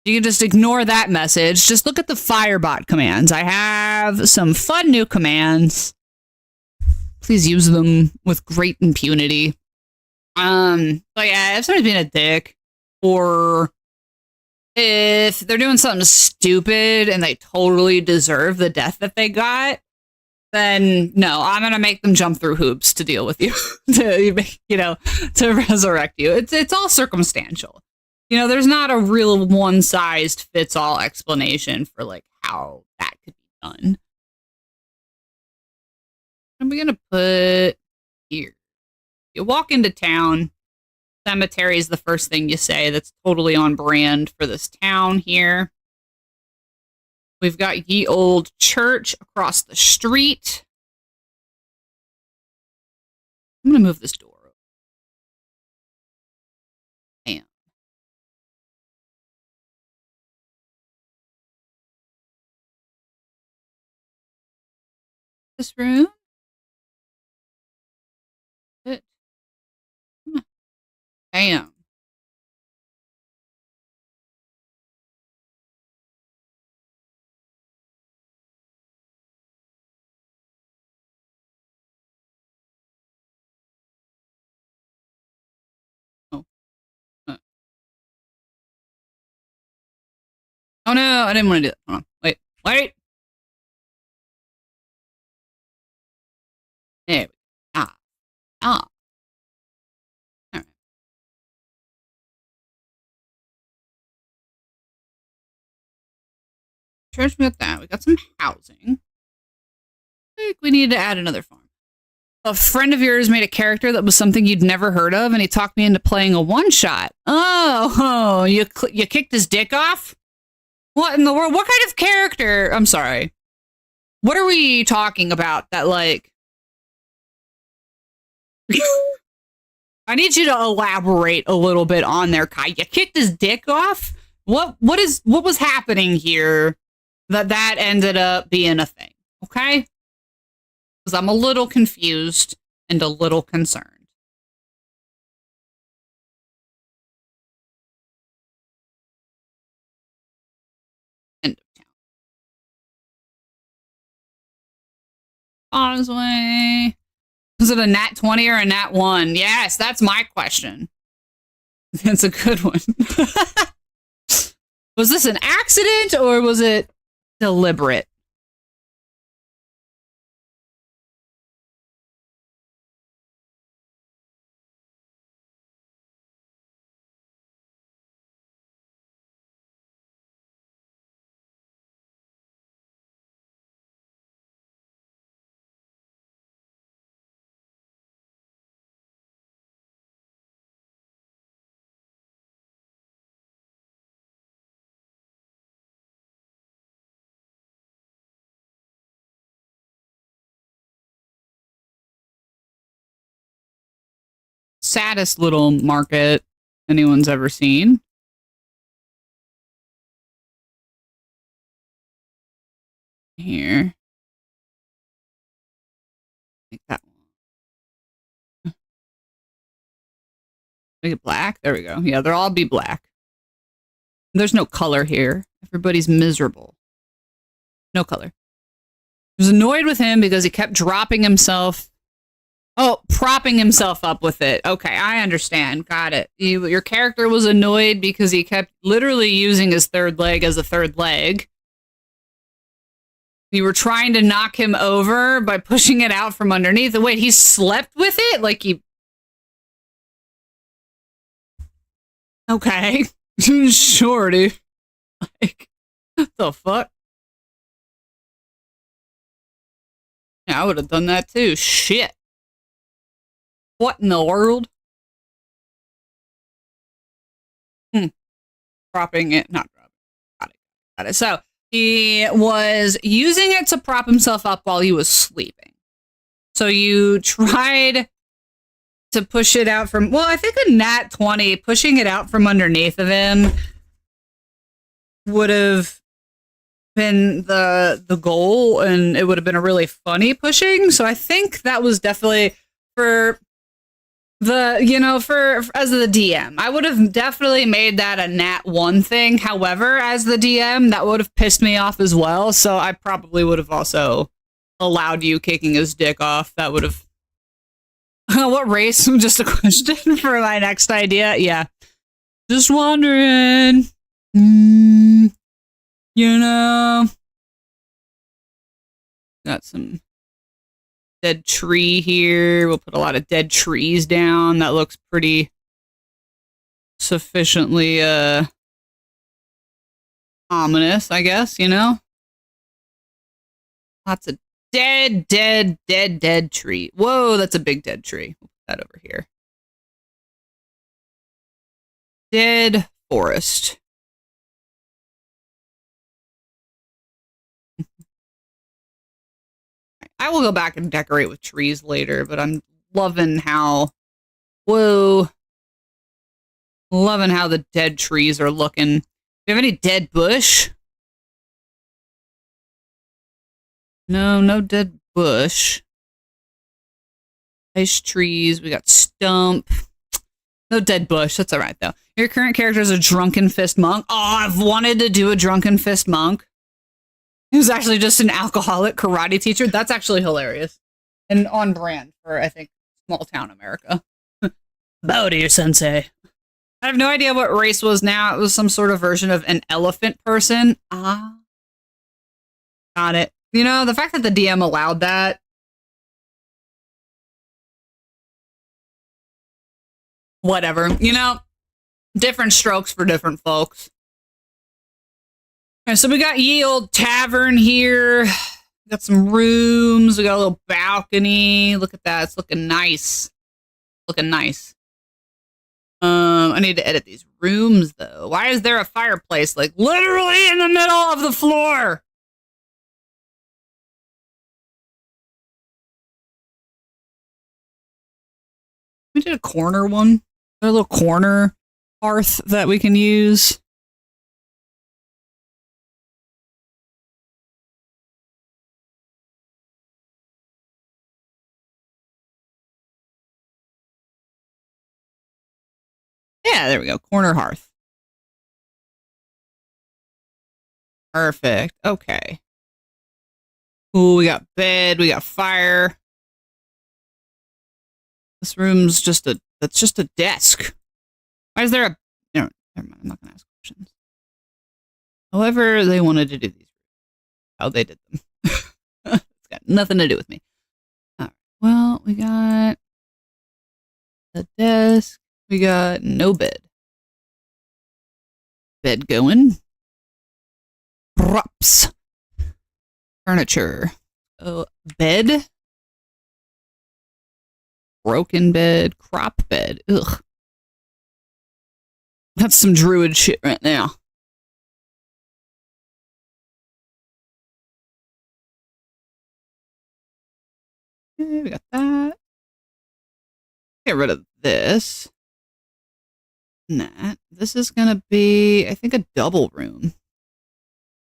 ignore that message. Just look at the Firebot commands. I have some fun new commands. Please use them with great impunity. But yeah, if somebody's being a dick, or if they're doing something stupid and they totally deserve the death that they got, then no, I'm gonna make them jump through hoops to deal with you, to resurrect you. It's all circumstantial. You know, there's not a real one-size-fits-all explanation for like how that could be done. What am we gonna put here? You walk into town, cemetery is the first thing you say. That's totally on brand for this town here. We've got ye old church across the street. I'm going to move this door over. Damn. This room? Damn. Oh. Oh no, I didn't want to do that. Hold on. Wait. Wait. There we go. Ah. Ah. All right. Church, we got that. We got some housing. I think we need to add another farm. A friend of yours made a character that was something you'd never heard of, and he talked me into playing a one-shot. Oh, you kicked his dick off? What in the world? What kind of character? I'm sorry. What are we talking about that, like... I need you to elaborate a little bit on there, Kai. You kicked his dick off? What was happening here that ended up being a thing? Okay? Because I'm a little confused and a little concerned. End of town. Causeway. Was it a nat 20 or a nat 1? Yes, that's my question. That's a good one. Was this an accident or was it deliberate? Saddest little market anyone's ever seen. Here. Make that one. Make it black. There we go. Yeah, they'll all be black. There's no color here. Everybody's miserable. No color. I was annoyed with him because he kept dropping himself. Oh, propping himself up with it. Okay, I understand. Got it. Your character was annoyed because he kept literally using his third leg as a third leg. You were trying to knock him over by pushing it out from underneath. Wait, he slept with it? Like he... Okay. Sure, dude. Like, what the fuck? Yeah, I would have done that too. Shit. What in the world? Propping it, not propping. Got it. So he was using it to prop himself up while he was sleeping. So you tried to push it out from, well, I think a nat 20, pushing it out from underneath of him would have been the goal, and it would have been a really funny pushing. So I think that was definitely for the, for as the DM, I would have definitely made that a nat 1 thing. However, as the DM, that would have pissed me off as well. So I probably would have also allowed you kicking his dick off. That would have... What race? Just a question for my next idea. Yeah. Just wondering. Got some dead tree here. We'll put a lot of dead trees down. That looks pretty sufficiently ominous, I guess, Lots of dead tree. Whoa, that's a big dead tree. We'll put that over here. Dead forest. I will go back and decorate with trees later, but I'm loving how... Whoa. Loving how the dead trees are looking. Do you have any dead bush? No dead bush. Nice trees. We got stump. No dead bush. That's all right, though. Your current character is a drunken fist monk. Oh, I've wanted to do a drunken fist monk. He was actually just an alcoholic karate teacher. That's actually hilarious. And on brand for, I think, small town America. Bow to your sensei. I have no idea what race was now. It was some sort of version of an elephant person. Ah. Got it. You know, the fact that the DM allowed that. Whatever. You know, different strokes for different folks. Okay, so we got ye old tavern here. Got some rooms. We got a little balcony. Look at that. It's looking nice. Looking nice. I need to edit these rooms, though. Why is there a fireplace, like, literally in the middle of the floor? We did a corner one. A little corner hearth that we can use. Yeah, there we go. Corner hearth. Perfect. Okay. Ooh, we got bed. We got fire. This room's just that's just a desk. Why is there a... No, never mind. I'm not going to ask questions. However they wanted to do these. How they did them. It's got nothing to do with me. All right. Well, we got the desk. We got no bed. Bed going. Props. Furniture. Oh, bed. Broken bed. Crop bed. Ugh. That's some druid shit right now. Okay, we got that. Get rid of this. That. This is going to be, I think, a double room.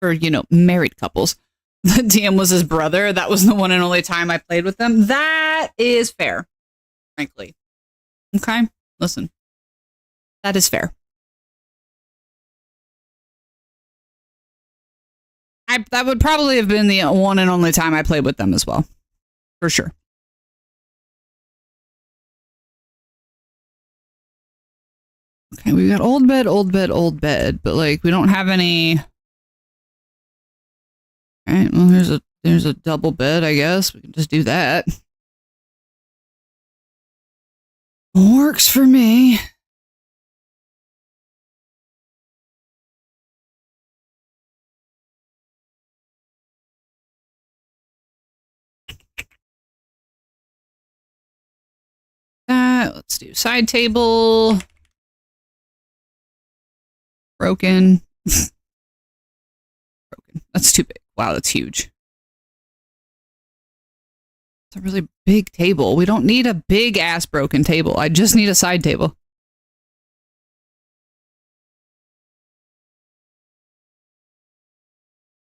For, you know, married couples. The DM was his brother. That was the one and only time I played with them. That is fair. Frankly. Okay? Listen. That is fair. That would probably have been the one and only time I played with them as well. For sure. Okay, we got old bed, old bed, old bed, but like we don't have any. All right, well there's a double bed, I guess. We can just do that. Works for me. Let's do side table. Broken. Broken. That's too big. Wow, that's huge. It's a really big table. We don't need a big ass broken table. I just need a side table.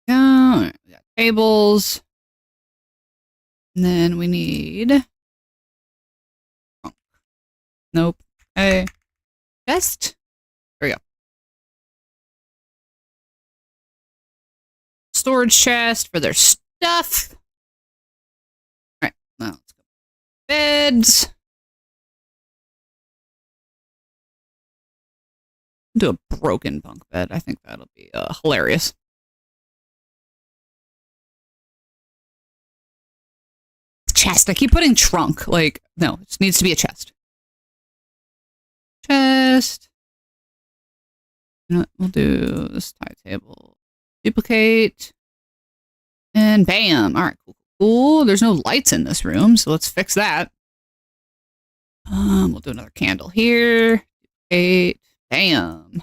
Yeah, we got tables. And then we need... Nope. Okay. Chest. There we go. Storage chest for their stuff. All right. Now let's go. Beds. Do a broken bunk bed. I think that'll be hilarious. Chest. I keep putting trunk. Like, no, it needs to be a chest. Chest. You know what? We'll do this tie table. Duplicate. And bam. All right, cool. Cool. There's no lights in this room, so let's fix that. We'll do another candle here. Duplicate. Bam.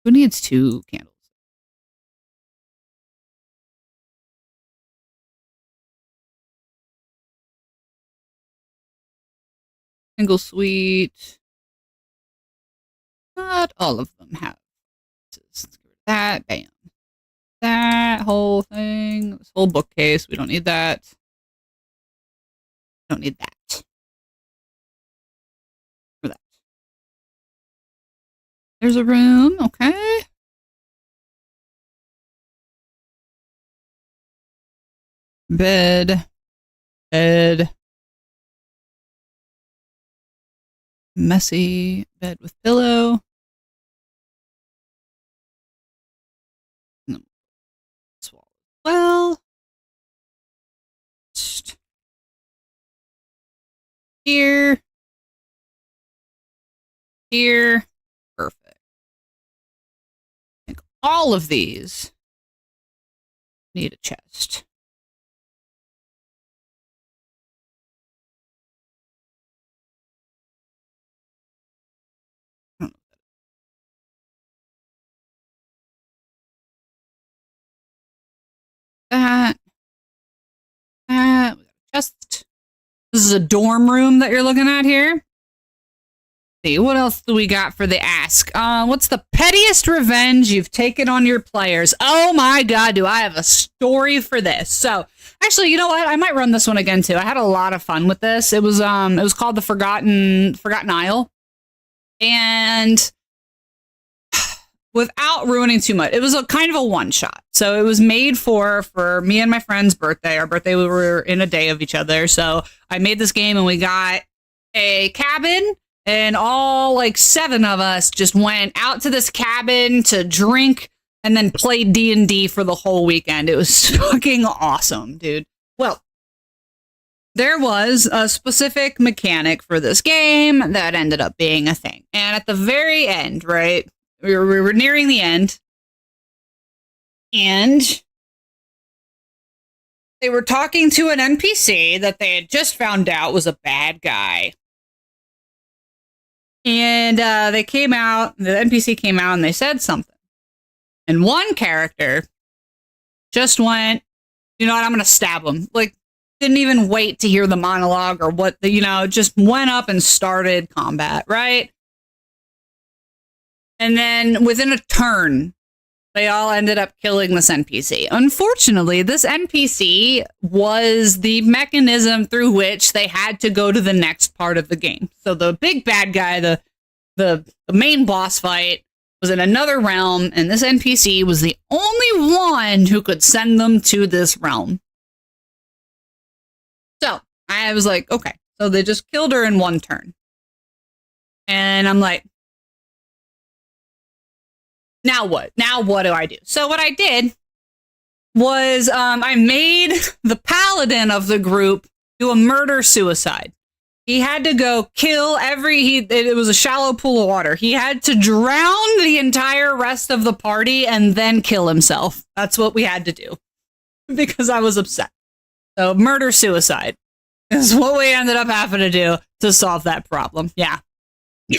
Who needs 2 candles? Single suite. Not all of them have. Let's get rid of that. Bam. That whole thing. This whole bookcase. We don't need that. Don't need that. Or that. There's a room, okay. Bed. Bed. Messy bed with pillow. Swallow well. Here. Here. Perfect. I think all of these need a chest. That. Chest. This is a dorm room that you're looking at here. See, what else do we got for the ask? What's the pettiest revenge you've taken on your players? Oh my god, do I have a story for this. So, actually, you know what? I might run this one again too. I had a lot of fun with this. It was called the Forgotten Isle. And without ruining too much, it was a kind of a one-shot. So it was made for me and my friend's birthday. Our birthday, we were in a day of each other. So I made this game and we got a cabin. And all like 7 of us just went out to this cabin to drink and then played D&D for the whole weekend. It was fucking awesome, dude. Well, there was a specific mechanic for this game that ended up being a thing. And at the very end, right, we were nearing the end. And they were talking to an NPC that they had just found out was a bad guy. And they came out, the NPC came out and they said something. And one character just went, you know what, I'm going to stab him. Like, didn't even wait to hear the monologue or what, just went up and started combat, right? And then within a turn, they all ended up killing this NPC. Unfortunately, this NPC was the mechanism through which they had to go to the next part of the game. So the big bad guy, the main boss fight, was in another realm, and this NPC was the only one who could send them to this realm. So I was like, okay. So they just killed her in one turn. And I'm like, now what? Now what do I do? So what I did was I made the paladin of the group do a murder-suicide. He had to go kill it was a shallow pool of water. He had to drown the entire rest of the party and then kill himself. That's what we had to do because I was upset. So murder-suicide is what we ended up having to do to solve that problem. Yeah. We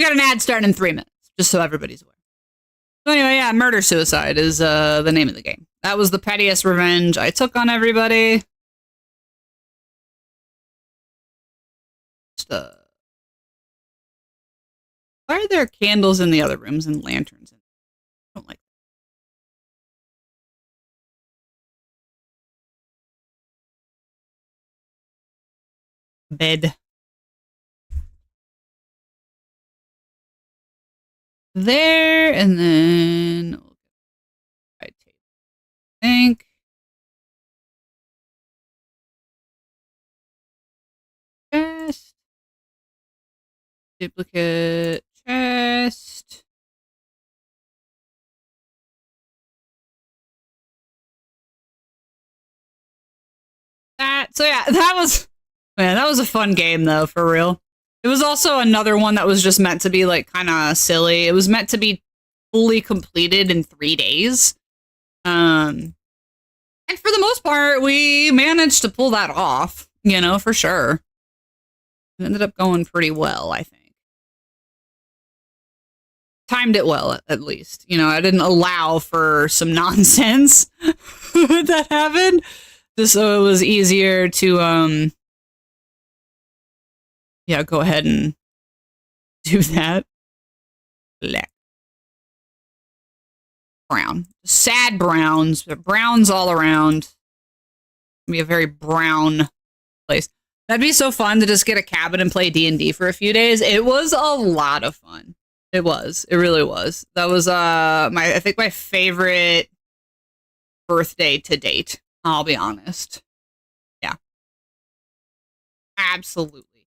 got an ad starting in 3 minutes, just so everybody's aware. So anyway, yeah, murder-suicide is the name of the game. That was the pettiest revenge I took on everybody. Just, why are there candles in the other rooms and lanterns? I don't like that. Bed. There, and then I think chest, duplicate chest. So yeah, that was a fun game though, for real. It was also another one that was just meant to be like kind of silly. It was meant to be fully completed in 3 days. And for the most part, we managed to pull that off, for sure. It ended up going pretty well, I think. Timed it well, at least. I didn't allow for some nonsense that happened. Just so it was easier to, go ahead and do that. Black. Brown. Sad browns. Browns all around. Be a very brown place. That'd be so fun to just get a cabin and play D&D for a few days. It was a lot of fun. It was. It really was. That was I think my favorite birthday to date. I'll be honest. Yeah. Absolutely.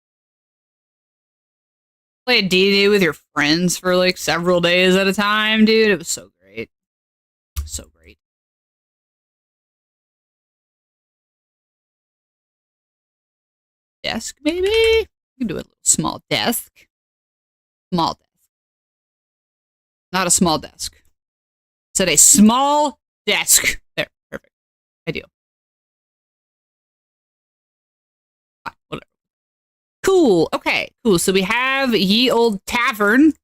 Play a D&D with your friends for like several days at a time, dude. It was so great. So great. Desk, maybe? We can do a little small desk. Small desk. Not a small desk. Said a small desk. There, perfect. Ideal. Fine, whatever. Cool. Okay, cool. So we have Ye Old Tavern.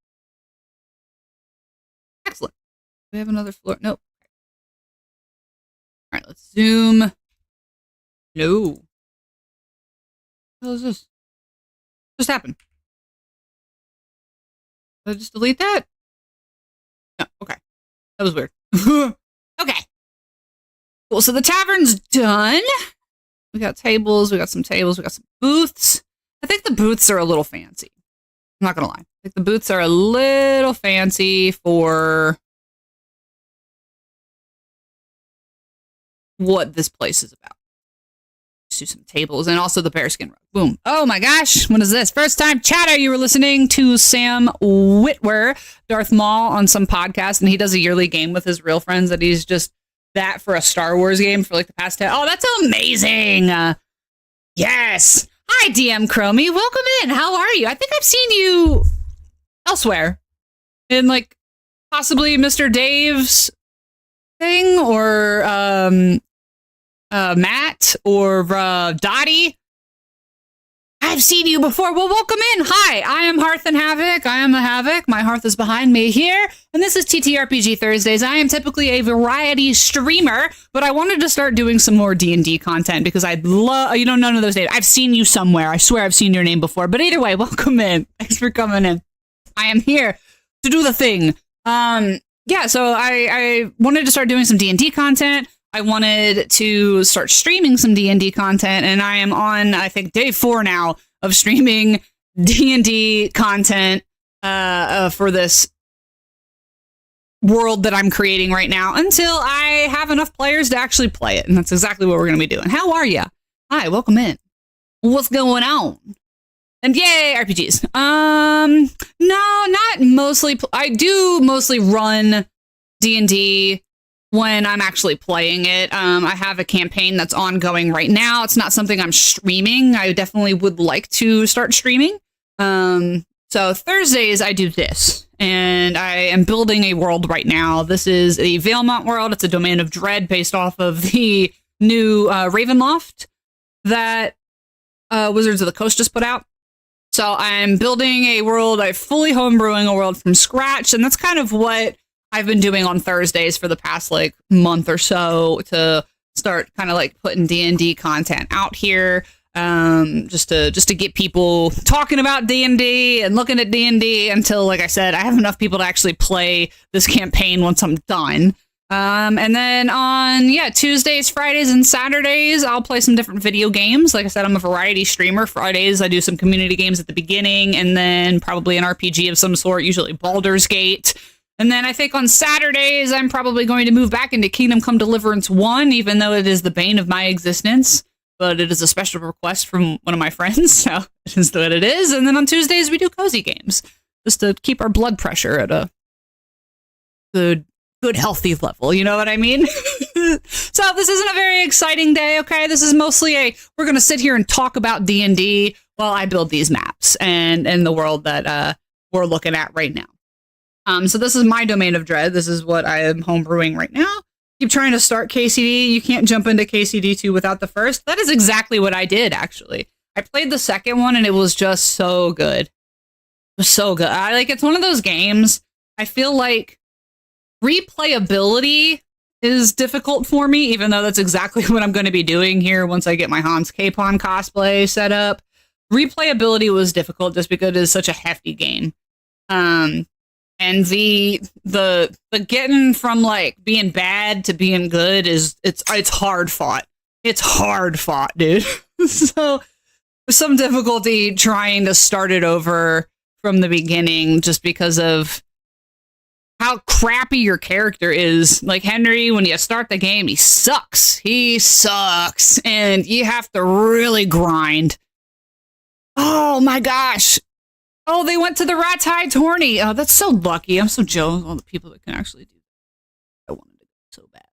Excellent. Do we have another floor? Nope. All right, let's zoom. No. What the hell is this? What just happened? Did I just delete that? No, okay. That was weird. Okay. Cool, so the tavern's done. We got tables, we got some booths. I think the booths are a little fancy. I'm not gonna lie. I think the booths are a little fancy for what this place is about. Let's do some tables and also the bearskin rug. Boom. Oh my gosh, what is this? First time chatter, you were listening to Sam Witwer, Darth Maul, on some podcast, and he does a yearly game with his real friends that he's just that for a Star Wars game for like the past 10. Oh, that's amazing. Yes. Hi, DM Chromie. Welcome in. How are you? I think I've seen you elsewhere in like possibly Mr. Dave's thing or Matt or Dottie. I've seen you before. Well, welcome in. Hi, I am Hearth and Havoc. I am the Havoc. My hearth is behind me here. And this is TTRPG Thursdays. I am typically a variety streamer, but I wanted to start doing some more D&D content because I'd love, you know, none of those days. I've seen you somewhere. I swear I've seen your name before. But either way, welcome in. Thanks for coming in. I am here to do the thing. Yeah, so I wanted to start doing some D&D content. I wanted to start streaming some D&D content, and I am on, I think, day 4 now of streaming D&D content for this world that I'm creating right now until I have enough players to actually play it, and that's exactly what we're going to be doing. How are you? Hi, welcome in. What's going on? And yay, RPGs. No, not mostly. I do mostly run D&D when I'm actually playing it. I have a campaign that's ongoing right now. It's not something I'm streaming. I definitely would like to start streaming. So Thursdays I do this, and I am building a world right now. This is a Valemont world. It's a Domain of Dread based off of the new Ravenloft that Wizards of the Coast just put out. So I'm building a world, I'm fully homebrewing a world from scratch, and that's kind of what I've been doing on Thursdays for the past like month or so to start kind of like putting D&D content out here, just to get people talking about D&D and looking at D&D until, like I said, I have enough people to actually play this campaign once I'm done. And then on Tuesdays, Fridays, and Saturdays, I'll play some different video games. Like I said, I'm a variety streamer. Fridays, I do some community games at the beginning, and then probably an RPG of some sort, usually Baldur's Gate. And then I think on Saturdays, I'm probably going to move back into Kingdom Come Deliverance 1, even though it is the bane of my existence. But it is a special request from one of my friends, so it is what it is. And then on Tuesdays, we do cozy games, just to keep our blood pressure at a good healthy level, you know what I mean? So this isn't a very exciting day, okay? This is mostly we're going to sit here and talk about D&D while I build these maps and the world that we're looking at right now. So this is my Domain of Dread. This is what I am homebrewing right now. Keep trying to start KCD. You can't jump into KCD2 without the first. That is exactly what I did, actually. I played the second one, and it was just so good. It was so good. It's one of those games, I feel like replayability is difficult for me, even though that's exactly what I'm going to be doing here once I get my Hans Capon cosplay set up. Replayability was difficult just because it is such a hefty game. And the getting from like being bad to being good it's hard fought. It's hard fought, dude. So some difficulty trying to start it over from the beginning just because of how crappy your character is. Like Henry, when you start the game, he sucks. He sucks. And you have to really grind. Oh my gosh. Oh, they went to the Rattay tourney. Oh, that's so lucky. I'm so jealous of all the people that can actually do that. I wanted to go so bad.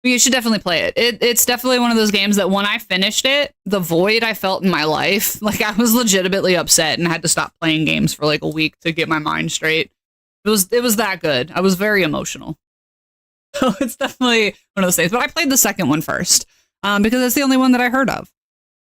But you should definitely play it. It's definitely one of those games that when I finished it, the void I felt in my life, like I was legitimately upset and had to stop playing games for like a week to get my mind straight. It was that good. I was very emotional. So it's definitely one of those things. But I played the second one first because it's the only one that I heard of.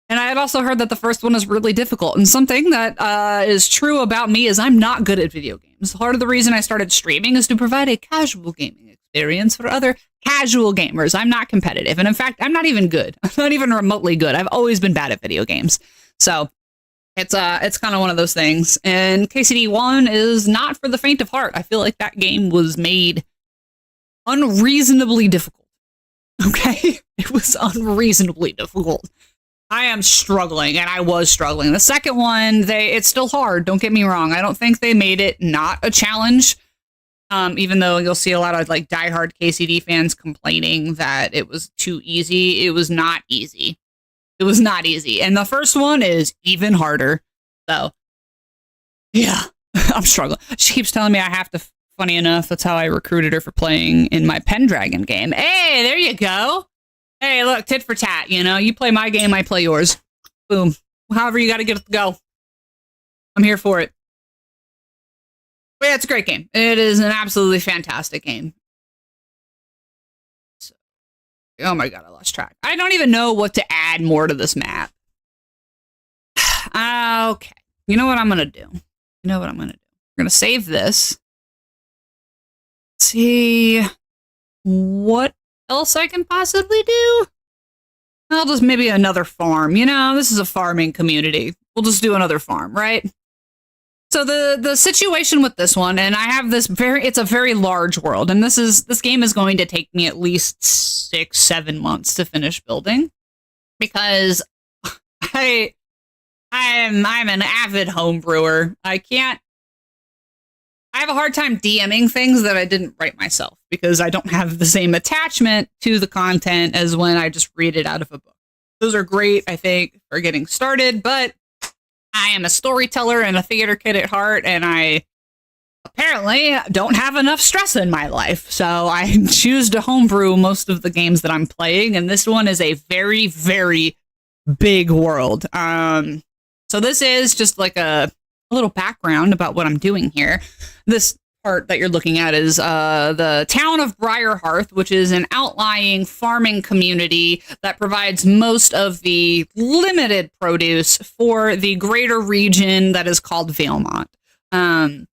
And I had also heard that the first one is really difficult. And something that is true about me is I'm not good at video games. Part of the reason I started streaming is to provide a casual gaming experience for other casual gamers. I'm not competitive. And in fact, I'm not even good. I'm not even remotely good. I've always been bad at video games. So it's kind of one of those things. And KCD1 is not for the faint of heart. I feel like that game was made unreasonably difficult. Okay? It was unreasonably difficult. I am struggling, and I was struggling. The second one, it's still hard. Don't get me wrong. I don't think they made it not a challenge, even though you'll see a lot of like diehard KCD fans complaining that it was too easy. It was not easy. It was not easy. And the first one is even harder. So, yeah, I'm struggling. She keeps telling me I have to. Funny enough, that's how I recruited her for playing in my Pendragon game. Hey, there you go. Hey, look, tit for tat, you know? You play my game, I play yours. Boom. However you got to get it to go. I'm here for it. But yeah, it's a great game. It is an absolutely fantastic game. So, oh my god, I lost track. I don't even know what to add more to this map. Okay. You know what I'm going to do? We're going to save this. See what else I can possibly do. I'll just maybe another farm. You know, this is a farming community. We'll just do another farm, right? So the situation with this one, and I have this it's a very large world, and this game is going to take me at least 6-7 months to finish building because I'm an avid home brewer. I have a hard time DMing things that I didn't write myself because I don't have the same attachment to the content as when I just read it out of a book. Those are great, I think, for getting started, but I am a storyteller and a theater kid at heart, and I apparently don't have enough stress in my life. So I choose to homebrew most of the games that I'm playing, and this one is a very, very big world. So this is just like a little background about what I'm doing here. This part that you're looking at is the town of Briarhearth, which is an outlying farming community that provides most of the limited produce for the greater region that is called Valemont. And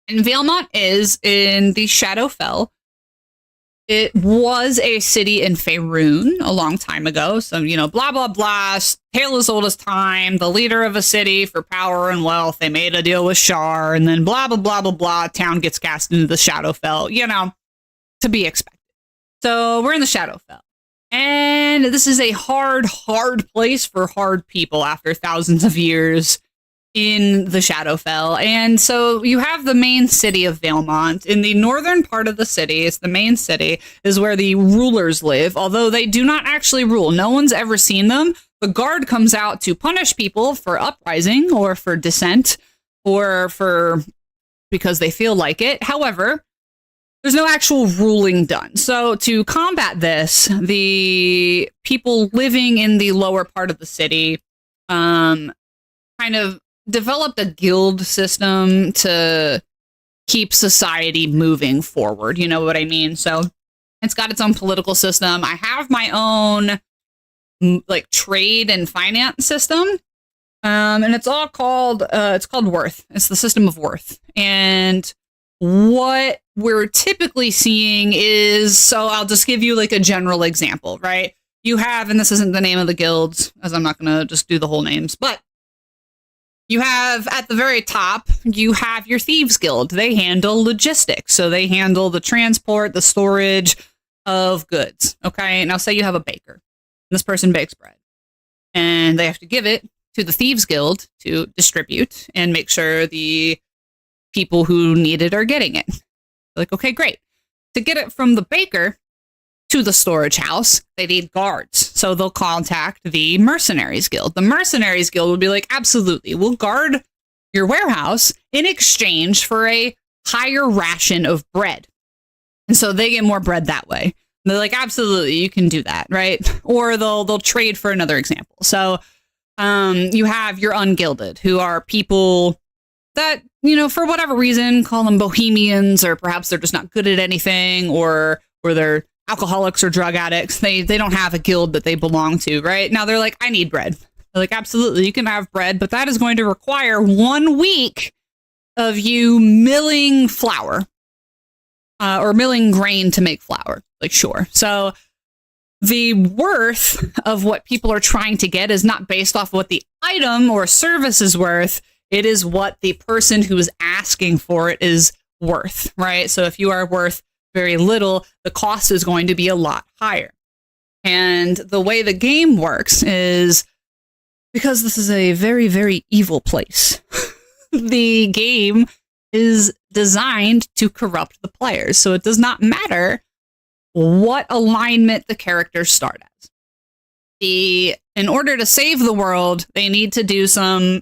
Valemont is in the Shadowfell. It was a city in Faerun a long time ago. So, you know, blah, blah, blah. Tale as old as time. The leader of a city for power and wealth. They made a deal with Shar. And then blah, blah, blah, blah, blah. Town gets cast into the Shadowfell. You know, to be expected. So we're in the Shadowfell. And this is a hard, hard place for hard people after thousands of years in the Shadowfell. And so you have the main city of Valemont. In the northern part of the city, it's the main city, is where the rulers live, although they do not actually rule. No one's ever seen them. The guard comes out to punish people for uprising or for dissent or for because they feel like it. However, there's no actual ruling done. So to combat this, the people living in the lower part of the city kind of developed a guild system to keep society moving forward. You know what I mean? So it's got its own political system. I have my own like trade and finance system. And it's all called, it's called Worth. It's the system of Worth. And what we're typically seeing is, so I'll just give you like a general example, right? You have, and this isn't the name of the guilds, as I'm not going to just do the whole names, but you have at the very top, you have your Thieves Guild. They handle logistics. So they handle the transport, the storage of goods. Okay. Now say you have a baker. This person bakes bread. and they have to give it to the Thieves Guild to distribute and make sure the people who need it are getting it. Like, okay, great. To get it from the baker to the storage house, they need guards. So they'll contact the Mercenaries Guild. The Mercenaries Guild will be like, absolutely, we'll guard your warehouse in exchange for a higher ration of bread. And so they get more bread that way. And they're like, absolutely, you can do that, right? Or they'll trade for another example. So you have your ungilded, who are people that, you know, for whatever reason, call them bohemians, or perhaps they're just not good at anything, or they're alcoholics or drug addicts. They don't have a guild that they belong to, right? Now they're like, I need bread. They're like, absolutely, you can have bread, but that is going to require 1 week of you milling flour or milling grain to make flour. Like, sure. So the worth of what people are trying to get is not based off what the item or service is worth. It is what the person who is asking for it is worth, right? So if you are worth very little, the cost is going to be a lot higher. And the way the game works is, because this is a very, very evil place, the game is designed to corrupt the players. So it does not matter what alignment the characters start as. In order to save the world, they need to do some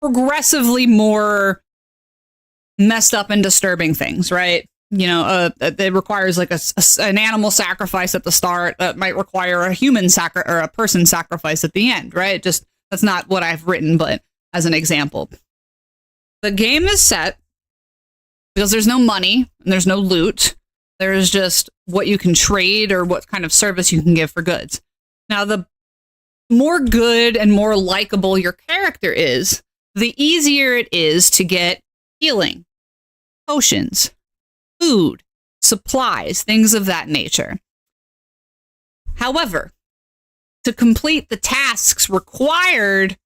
progressively more messed up and disturbing things, right? You know, it requires like an animal sacrifice at the start that might require a human or a person sacrifice at the end, right? Just, that's not what I've written, but as an example. The game is set because there's no money and there's no loot. There's just what you can trade or what kind of service you can give for goods. Now, the more good and more likable your character is, the easier it is to get healing, potions, food, supplies, things of that nature. However, to complete the tasks required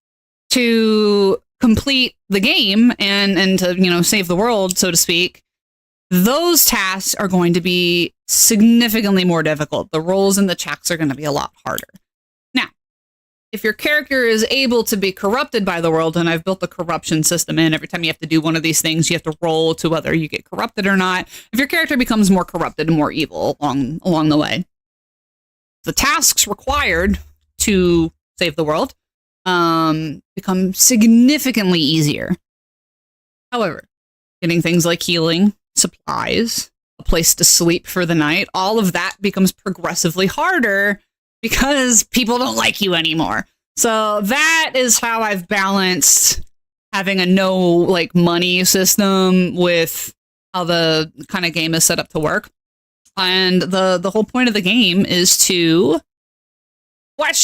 to complete the game and to, you know, save the world, so to speak, those tasks are going to be significantly more difficult. The rolls and the checks are going to be a lot harder. Now, if your character is able to be corrupted by the world, and I've built a corruption system in, every time you have to do one of these things, you have to roll to whether you get corrupted or not. If your character becomes more corrupted and more evil along the way, the tasks required to save the world become significantly easier. However, getting things like healing, supplies, a place to sleep for the night, all of that becomes progressively harder because people don't like you anymore. So that is how I've balanced having a no like money system with how the kind of game is set up to work. And the whole point of the game is to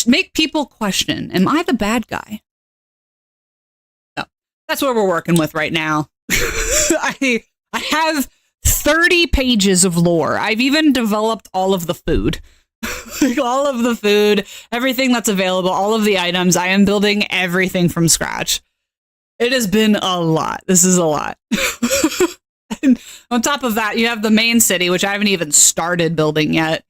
make people question, am I the bad guy? So that's what we're working with right now. I have 30 pages of lore. I've even developed all of the food. Like all of the food, everything that's available, all of the items. I am building everything from scratch. It has been a lot. This is a lot. And on top of that, you have the main city, which I haven't even started building yet.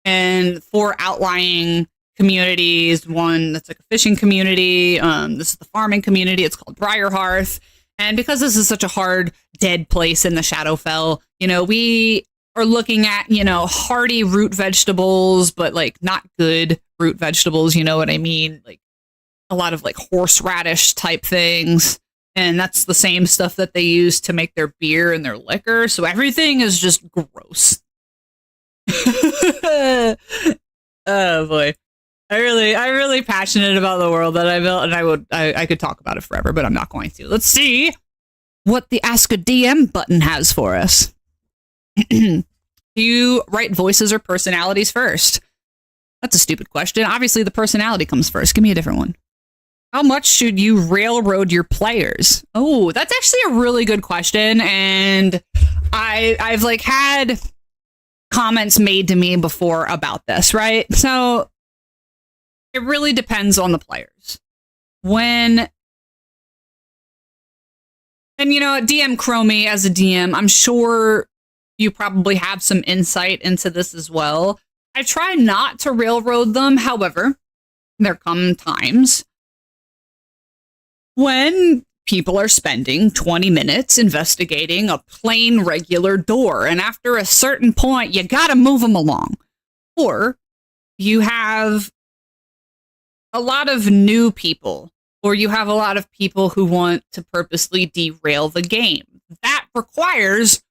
And 4 outlying communities. One that's like a fishing community. This is the farming community. It's called Briarhearth. And because this is such a hard, dead place in the Shadowfell, you know, we are looking at, you know, hardy root vegetables, but like not good root vegetables. You know what I mean? Like a lot of like horseradish type things. And that's the same stuff that they use to make their beer and their liquor. So everything is just gross. Oh boy. I'm really passionate about the world that I built, and I could talk about it forever, but I'm not going to. Let's see what the Ask a DM button has for us. Do you write voices or personalities first? That's a stupid question. Obviously, the personality comes first. Give me a different one. How much should you railroad your players? Oh, that's actually a really good question, and I've like had comments made to me before about this, right? So it really depends on the players. And you know, DM Chromie as a DM, I'm sure you probably have some insight into this as well. I try not to railroad them. However, there come times when people are spending 20 minutes investigating a plain regular door. And after a certain point, you got to move them along. Or you have a lot of new people, or you have a lot of people who want to purposely derail the game. That requires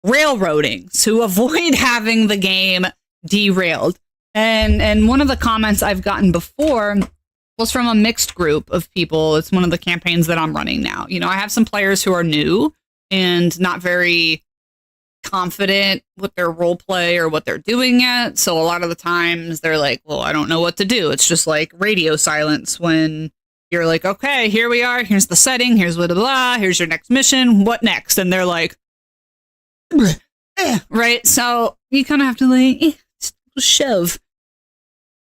railroading to avoid having the game derailed. And one of the comments I've gotten before was from a mixed group of people. It's one of the campaigns that I'm running now. You know, I have some players who are new and not very confident with their role play or what they're doing yet. So a lot of the times they're like, well, I don't know what to do. It's just like radio silence when you're like, okay, here we are. Here's the setting. Here's blah, blah, blah. Here's your next mission. What next? And they're like, right? So you kind of have to like shove.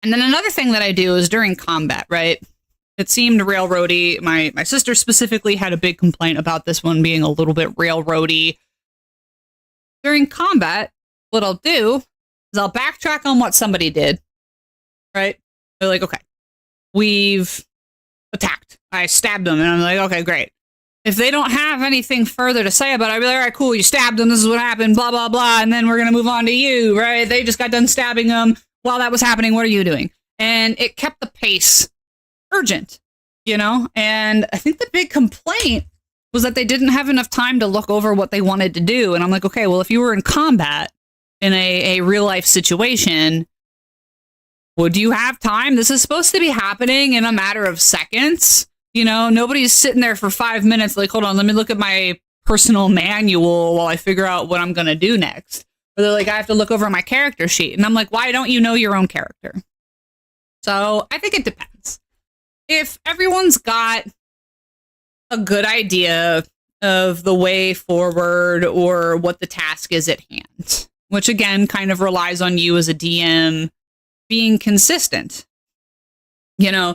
And then another thing that I do is during combat, right? It seemed railroady. My sister specifically had a big complaint about this one being a little bit railroady. During combat, what I'll do is I'll backtrack on what somebody did, right? They're like, okay, we've attacked. I stabbed them. And I'm like, okay, great. If they don't have anything further to say about it, I'll be like, all right, cool, you stabbed them. This is what happened, blah, blah, blah. And then we're going to move on to you, right? They just got done stabbing them. While that was happening, what are you doing? And it kept the pace urgent, you know? And I think the big complaint was that they didn't have enough time to look over what they wanted to do. And I'm like, okay, well, if you were in combat in a real life situation, would you have time? This is supposed to be happening in a matter of seconds. You know, nobody's sitting there for 5 minutes like, hold on, let me look at my personal manual while I figure out what I'm going to do next. Or they're like, I have to look over my character sheet. And I'm like, why don't you know your own character? So I think it depends. If everyone's got a good idea of the way forward or what the task is at hand, which again kind of relies on you as a DM being consistent. You know,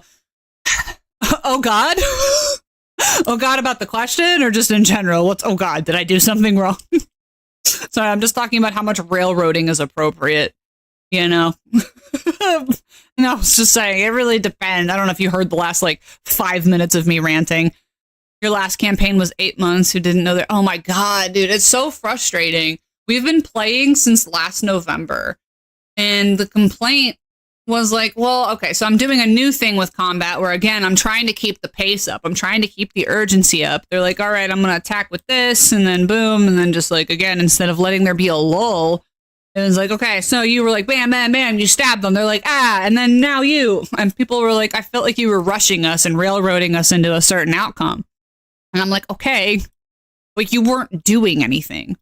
oh God. Oh God, about the question or just in general? What's, oh God, did I do something wrong? Sorry, I'm just talking about how much railroading is appropriate, you know? No, I was just saying, it really depends. I don't know if you heard the last, 5 minutes of me ranting. Your last campaign was 8 months. Who didn't know that? Oh my God, dude, it's so frustrating. We've been playing since last November. And the complaint was like, well, okay, so I'm doing a new thing with combat where, again, I'm trying to keep the pace up. I'm trying to keep the urgency up. They're like, all right, I'm going to attack with this, and then boom, and then just again, instead of letting there be a lull, it was like, okay, so you were like, bam, bam, bam, you stabbed them. They're like, ah, and then now you. And people were like, I felt like you were rushing us and railroading us into a certain outcome. And I'm like, okay, you weren't doing anything.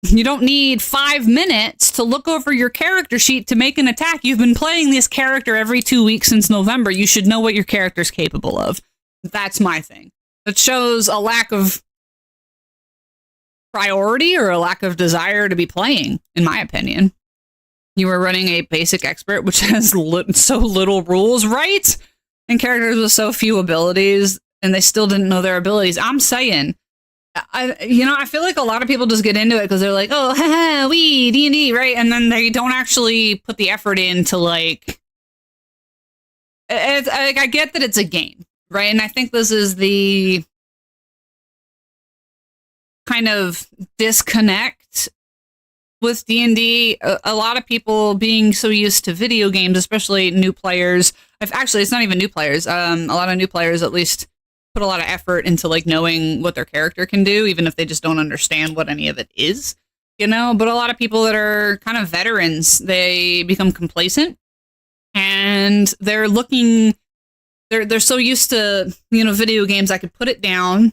You don't need 5 minutes to look over your character sheet to make an attack. You've been playing this character every 2 weeks since November. You should know what your character's capable of. That's my thing. It shows a lack of priority or a lack of desire to be playing, in my opinion. You were running a basic expert, which has so little rules, right? And characters with so few abilities, and they still didn't know their abilities. I'm saying, I feel like a lot of people just get into it because they're like, oh, haha, we D&D, right? And then they don't actually put the effort into I get that it's a game, right? And I think this is the kind of disconnect with D&D. A lot of people being so used to video games, especially new players. It's not even new players. A lot of new players, at least, put a lot of effort into knowing what their character can do, even if they just don't understand what any of it is, you know? But a lot of people that are kind of veterans, they become complacent and they're so used to, video games. I could put it down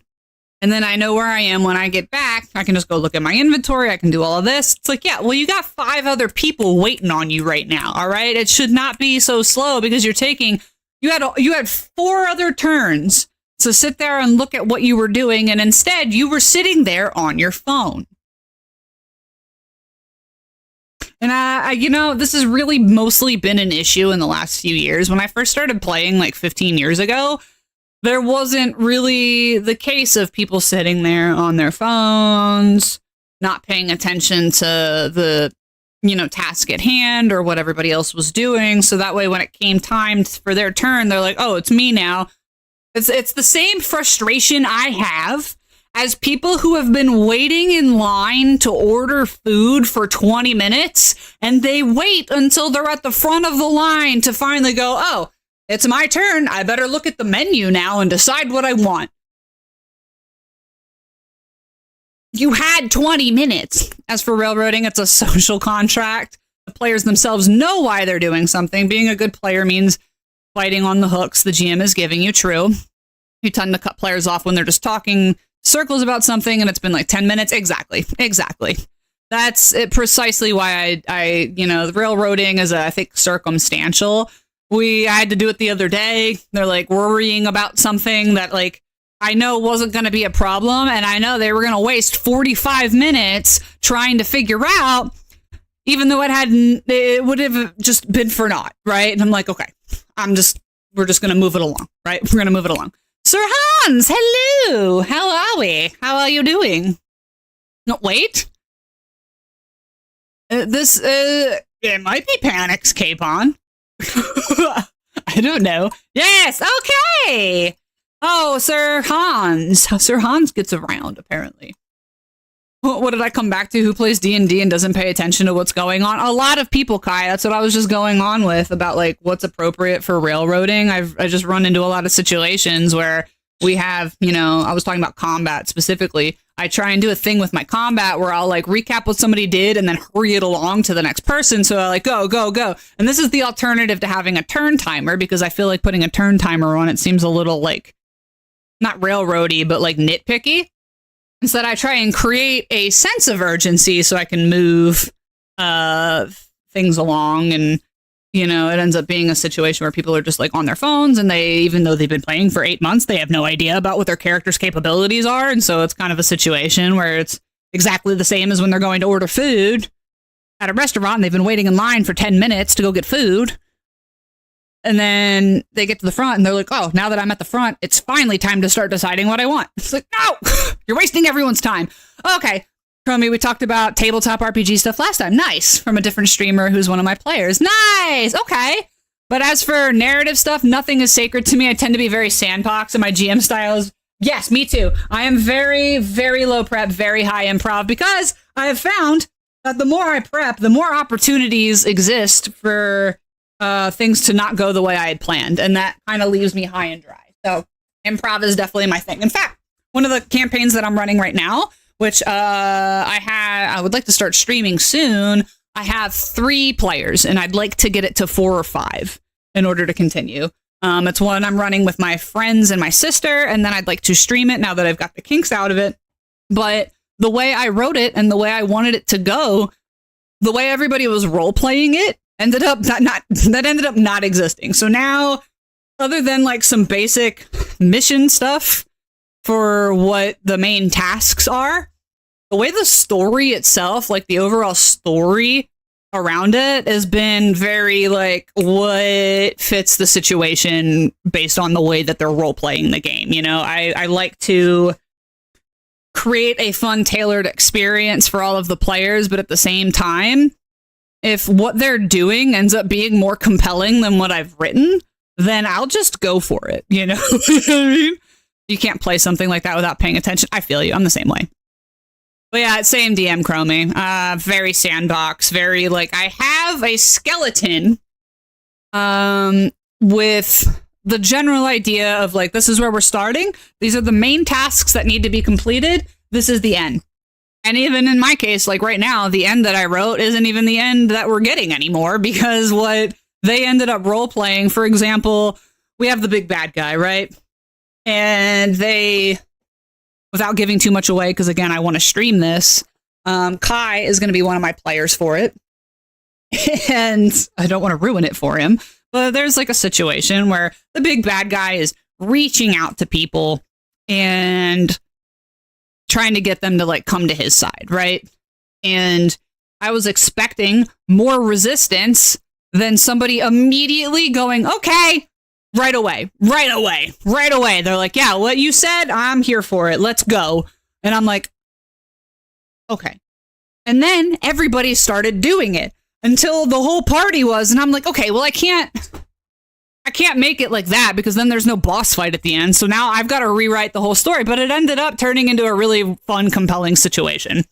and then I know where I am when I get back. I can just go look at my inventory. I can do all of this. It's like, yeah, well, you got 5 other people waiting on you right now. All right. It should not be so slow because you had 4 other turns. So sit there and look at what you were doing, and instead you were sitting there on your phone. And this has really mostly been an issue in the last few years. When I first started playing 15 years ago, there wasn't really the case of people sitting there on their phones, not paying attention to the task at hand or what everybody else was doing. So that way, when it came time for their turn, they're like, oh, it's me now. It's the same frustration I have as people who have been waiting in line to order food for 20 minutes and they wait until they're at the front of the line to finally go, oh, it's my turn. I better look at the menu now and decide what I want. You had 20 minutes. As for railroading, it's a social contract. The players themselves know why they're doing something. Being a good player means fighting on the hooks the GM is giving you. True. You tend to cut players off when they're just talking circles about something and it's been like 10 minutes. Exactly. That's precisely why the railroading is, I think, circumstantial. I had to do it the other day. They're like worrying about something that like I know wasn't going to be a problem, and I know they were going to waste 45 minutes trying to figure out, even though it would have just been for naught, right? And I'm like, okay, we're just going to move it along, right? We're going to move it along. Sir Hans, hello. How are we? How are you doing? No, wait. It might be Panic's capon. I don't know. Yes, okay. Oh, Sir Hans. Sir Hans gets around, apparently. What did I come back to? Who plays D&D and doesn't pay attention to what's going on? A lot of people, Kai. That's what I was just going on with about, like, what's appropriate for railroading. I just run into a lot of situations where we have, I was talking about combat specifically. I try and do a thing with my combat where I'll, like, recap what somebody did and then hurry it along to the next person. So I, like, go. And this is the alternative to having a turn timer, because I feel like putting a turn timer on it seems a little, like, not railroady, but like nitpicky. Instead, I try and create a sense of urgency so I can move things along. And, it ends up being a situation where people are just like on their phones and even though they've been playing for 8 months, they have no idea about what their character's capabilities are. And so it's kind of a situation where it's exactly the same as when they're going to order food at a restaurant and they've been waiting in line for 10 minutes to go get food. And then they get to the front and they're like, oh, now that I'm at the front, it's finally time to start deciding what I want. It's like, no, you're wasting everyone's time. Okay, Chromie, we talked about tabletop RPG stuff last time. Nice. From a different streamer who's one of my players. Nice. Okay. But as for narrative stuff, nothing is sacred to me. I tend to be very sandbox, and my GM style is, yes, me too. I am very, very low prep, very high improv, because I have found that the more I prep, the more opportunities exist for things to not go the way I had planned, and that kind of leaves me high and dry. So improv is definitely my thing. In fact, one of the campaigns that I'm running right now, which I would like to start streaming soon, I have 3 players, and I'd like to get it to 4 or 5 in order to continue. It's one I'm running with my friends and my sister, and then I'd like to stream it now that I've got the kinks out of it. But the way I wrote it and the way I wanted it to go, the way everybody was role-playing it, ended up not existing. So now, other than like some basic mission stuff for what the main tasks are, the way the story itself, like the overall story around it, has been very like what fits the situation based on the way that they're role playing the game. I like to create a fun, tailored experience for all of the players, but at the same time, if what they're doing ends up being more compelling than what I've written, then I'll just go for it. You know what I mean? You can't play something like that without paying attention. I feel you. I'm the same way. But yeah, same DM, Chromie. Very sandbox, very like, I have a skeleton with the general idea of like, this is where we're starting. These are the main tasks that need to be completed. This is the end. And even in my case, like right now, the end that I wrote isn't even the end that we're getting anymore, because what they ended up role-playing, for example, we have the big bad guy, right? And they, without giving too much away, because again, I want to stream this, Kai is going to be one of my players for it. And I don't want to ruin it for him, but there's like a situation where the big bad guy is reaching out to people and trying to get them to like come to his side, right? And I was expecting more resistance than somebody immediately going, okay, right away. They're like, yeah, what you said, I'm here for it. Let's go. And I'm like, okay. And then everybody started doing it until the whole party was, and I'm like, okay, well, I can't make it like that because then there's no boss fight at the end. So now I've got to rewrite the whole story, but it ended up turning into a really fun, compelling situation.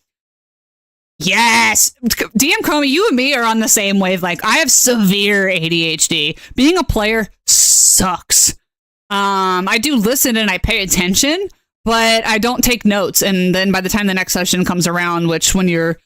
Yes! DM Chromie, you and me are on the same wavelength. I have severe ADHD. Being a player sucks. I do listen and I pay attention, but I don't take notes. And then by the time the next session comes around, which when you're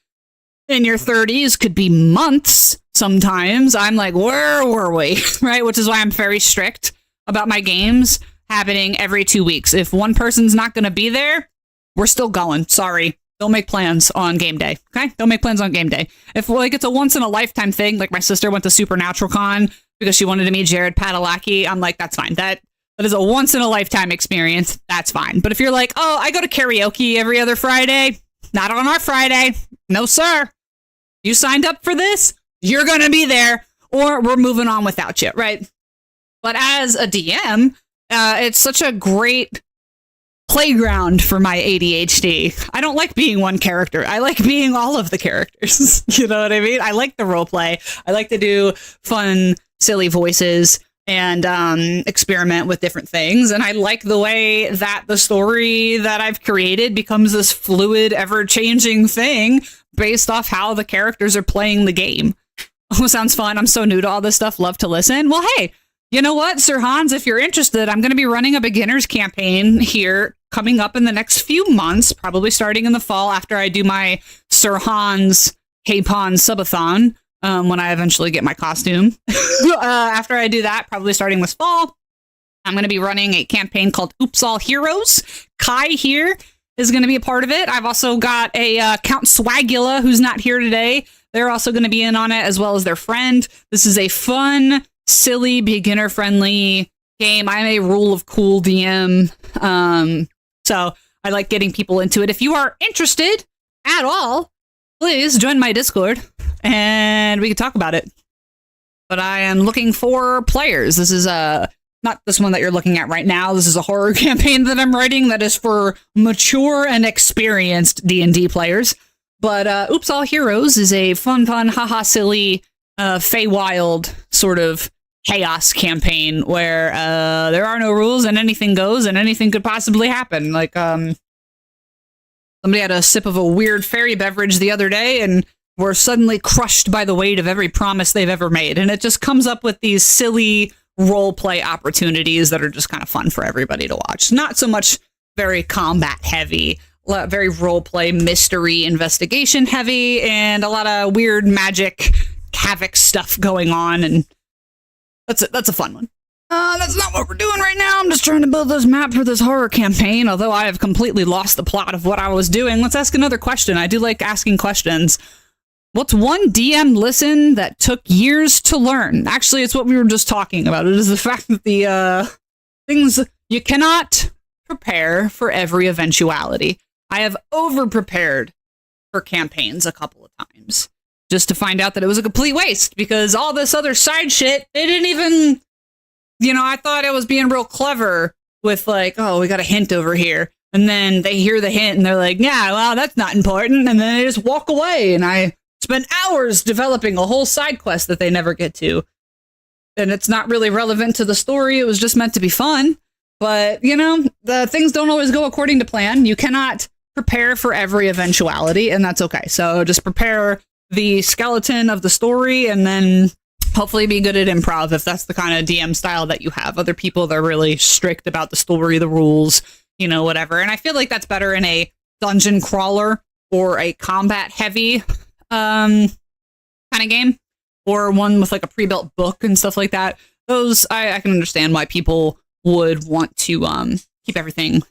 in your 30s could be months sometimes, I'm like, where were we? Right? Which is why I'm very strict about my games happening every 2 weeks. If one person's not going to be there, we're still going. Sorry. Don't make plans on game day. Okay? Don't make plans on game day. If like it's a once in a lifetime thing, like my sister went to Supernatural Con because she wanted to meet Jared Padalecki, I'm like, that's fine. That is a once in a lifetime experience. That's fine. But if you're like, oh, I go to karaoke every other Friday, not on our Friday. No, sir. You signed up for this, you're going to be there, or we're moving on without you, right? But as a DM, it's such a great playground for my ADHD. I don't like being one character. I like being all of the characters. You know what I mean? I like the role play. I like to do fun, silly voices and experiment with different things. And I like the way that the story that I've created becomes this fluid, ever-changing thing based off how the characters are playing the game. Oh, sounds fun. I'm so new to all this stuff. Love to listen. Well, hey, you know what, Sir Hans, if you're interested, I'm going to be running a beginner's campaign here coming up in the next few months, probably starting in the fall after I do my Sir Hans Capon subathon, when I eventually get my costume. After I do that, probably starting this fall, I'm going to be running a campaign called Oops All Heroes. Kai here is going to be a part of it. I've also got a Count Swagula who's not here today. They're also going to be in on it, as well as their friend. This is a fun, silly, beginner-friendly game. I'm a Rule of Cool DM, so I like getting people into it. If you are interested at all, please join my Discord, and we can talk about it. But I am looking for players. This is not this one that you're looking at right now. This is a horror campaign that I'm writing that is for mature and experienced D&D players. But Oops All Heroes is a fun, haha, silly, Feywild sort of chaos campaign where there are no rules and anything goes and anything could possibly happen. Like, somebody had a sip of a weird fairy beverage the other day and were suddenly crushed by the weight of every promise they've ever made. And it just comes up with these silly role play opportunities that are just kind of fun for everybody to watch. Not so much very combat heavy, very role play, mystery, investigation heavy, and a lot of weird magic havoc stuff going on. And that's a fun one. That's not what we're doing right now. I'm just trying to build this map for this horror campaign, although I have completely lost the plot of what I was doing. Let's ask another question. I do like asking questions. What's one DM lesson that took years to learn? Actually, it's what we were just talking about. It is the fact that the things you cannot prepare for every eventuality. I have over-prepared for campaigns a couple of times just to find out that it was a complete waste because all this other side shit, they didn't even, I thought I was being real clever with like, oh, we got a hint over here. And then they hear the hint and they're like, yeah, well, that's not important. And then they just walk away. And I spent hours developing a whole side quest that they never get to. And it's not really relevant to the story. It was just meant to be fun. But, the things don't always go according to plan. You cannot prepare for every eventuality, and that's okay. So just prepare the skeleton of the story and then hopefully be good at improv if that's the kind of DM style that you have. Other people, they're really strict about the story, the rules, whatever. And I feel like that's better in a dungeon crawler or a combat heavy kind of game, or one with like a pre-built book and stuff like that. Those, I can understand why people would want to keep everything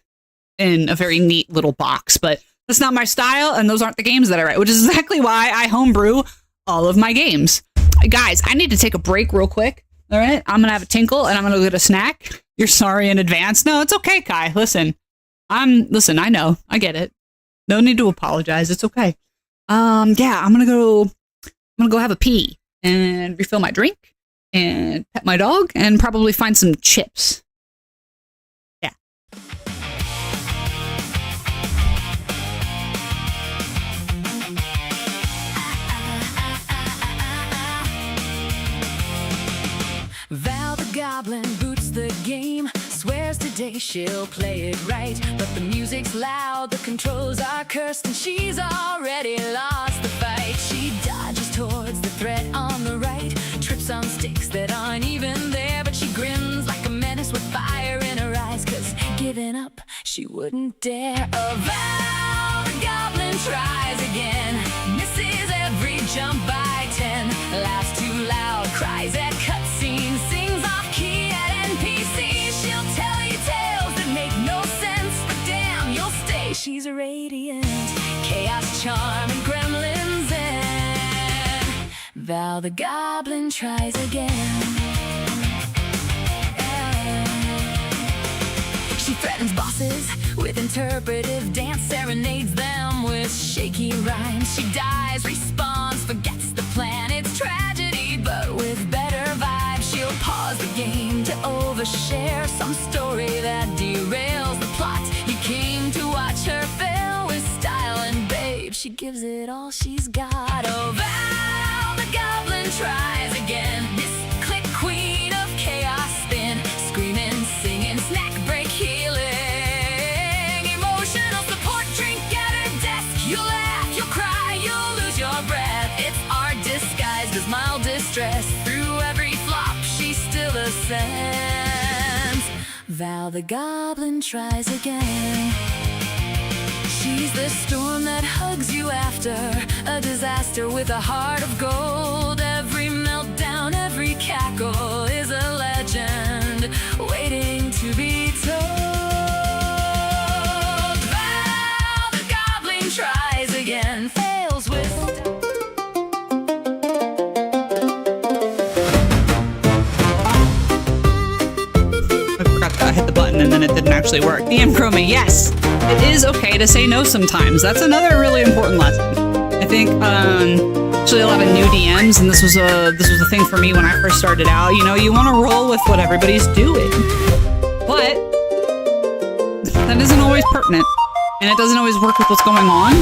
in a very neat little box, but that's not my style, and those aren't the games that I write, which is exactly why I homebrew all of my games. Guys, I need to take a break real quick. All right, I'm gonna have a tinkle and I'm gonna go get a snack. You're sorry in advance. No, it's okay, Kai. Listen, I know, I get it. No need to apologize. It's okay. Yeah, I'm gonna go have a pee and refill my drink and pet my dog and probably find some chips. Yeah. goblin boots the game, swears today she'll play it right. But the music's loud, the controls are cursed, and she's already lost the fight. She dodges towards the threat on the right, trips on sticks that aren't even there, but she grins like a menace with fire in her eyes, 'cause giving up she wouldn't dare. A vow, the goblin tries again, misses every jump by 10, laughs too loud, cries at cutscenes, sings off key at NPCs. She'll tell you tales that make no sense, but damn, you'll stay. She's radiant, chaos, charm, and gremlins in. Val the goblin tries again. She threatens bosses with interpretive dance, serenades them with shaky rhymes. She dies, respawns, forgets the plan. It's tragedy, but with better vibes. She'll pause the game to overshare some story that derails the plot. You came to watch her fail with style, and babe, she gives it all she's got. Oh, Val the goblin tries again. This click queen of chaos spin, screaming, singing, snack break healing, emotional support drink at her desk. You'll laugh, you'll cry, you'll lose your breath. It's art disguised as mild distress. Through every flop, she still ascends. Val the goblin tries again. She's the storm that hugs you after a disaster with a heart of gold. Every meltdown, every cackle is a legend waiting to be told. Val the goblin tries again, fails with I hit the button and then it didn't actually work. DM Chromie, yes, it is okay to say no sometimes. That's another really important lesson. I think actually a lot of new DMs, and this was a thing for me when I first started out. You know, you want to roll with what everybody's doing, but that isn't always pertinent, and it doesn't always work with what's going on,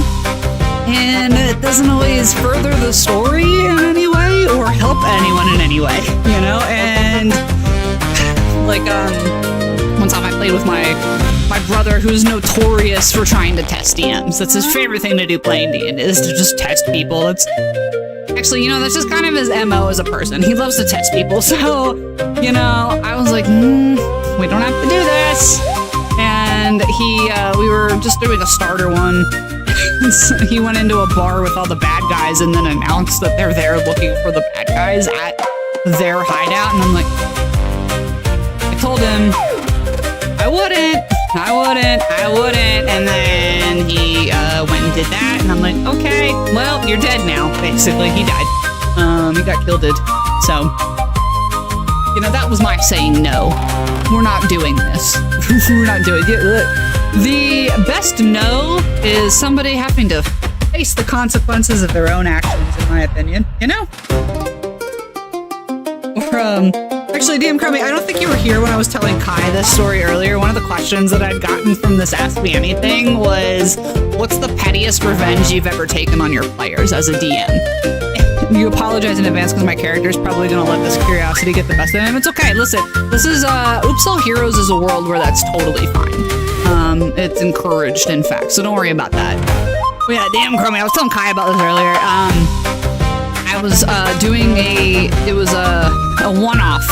and it doesn't always further the story in any way or help anyone in any way. You know, and like one time I played with my brother, who's notorious for trying to test DMs. That's his favorite thing to do playing D&D, is to just test people. It's actually, you know, that's just kind of his MO as a person. He loves to test people. So, you know, I was like, we don't have to do this. And we were just doing a starter one. So he went into a bar with all the bad guys and then announced that they're there looking for the bad guys at their hideout. And I'm like, I told him I wouldn't. And then he went and did that, and I'm like, okay, well, you're dead now, basically. He died. He got killed. So, you know, that was my saying no. We're not doing this. We're not doing it. The best no is somebody having to face the consequences of their own actions, in my opinion. You know? Or, actually, DM Chromie, I don't think you were here when I was telling Kai this story earlier. One of the questions that I'd gotten from this Ask Me Anything was, what's the pettiest revenge you've ever taken on your players as a DM? You apologize in advance because my character's probably going to let this curiosity get the best of him. It's okay. Listen, this is, Oops All Heroes is a world where that's totally fine. It's encouraged, in fact, so don't worry about that. But yeah, DM Chromie, I was telling Kai about this earlier. I was doing a one-off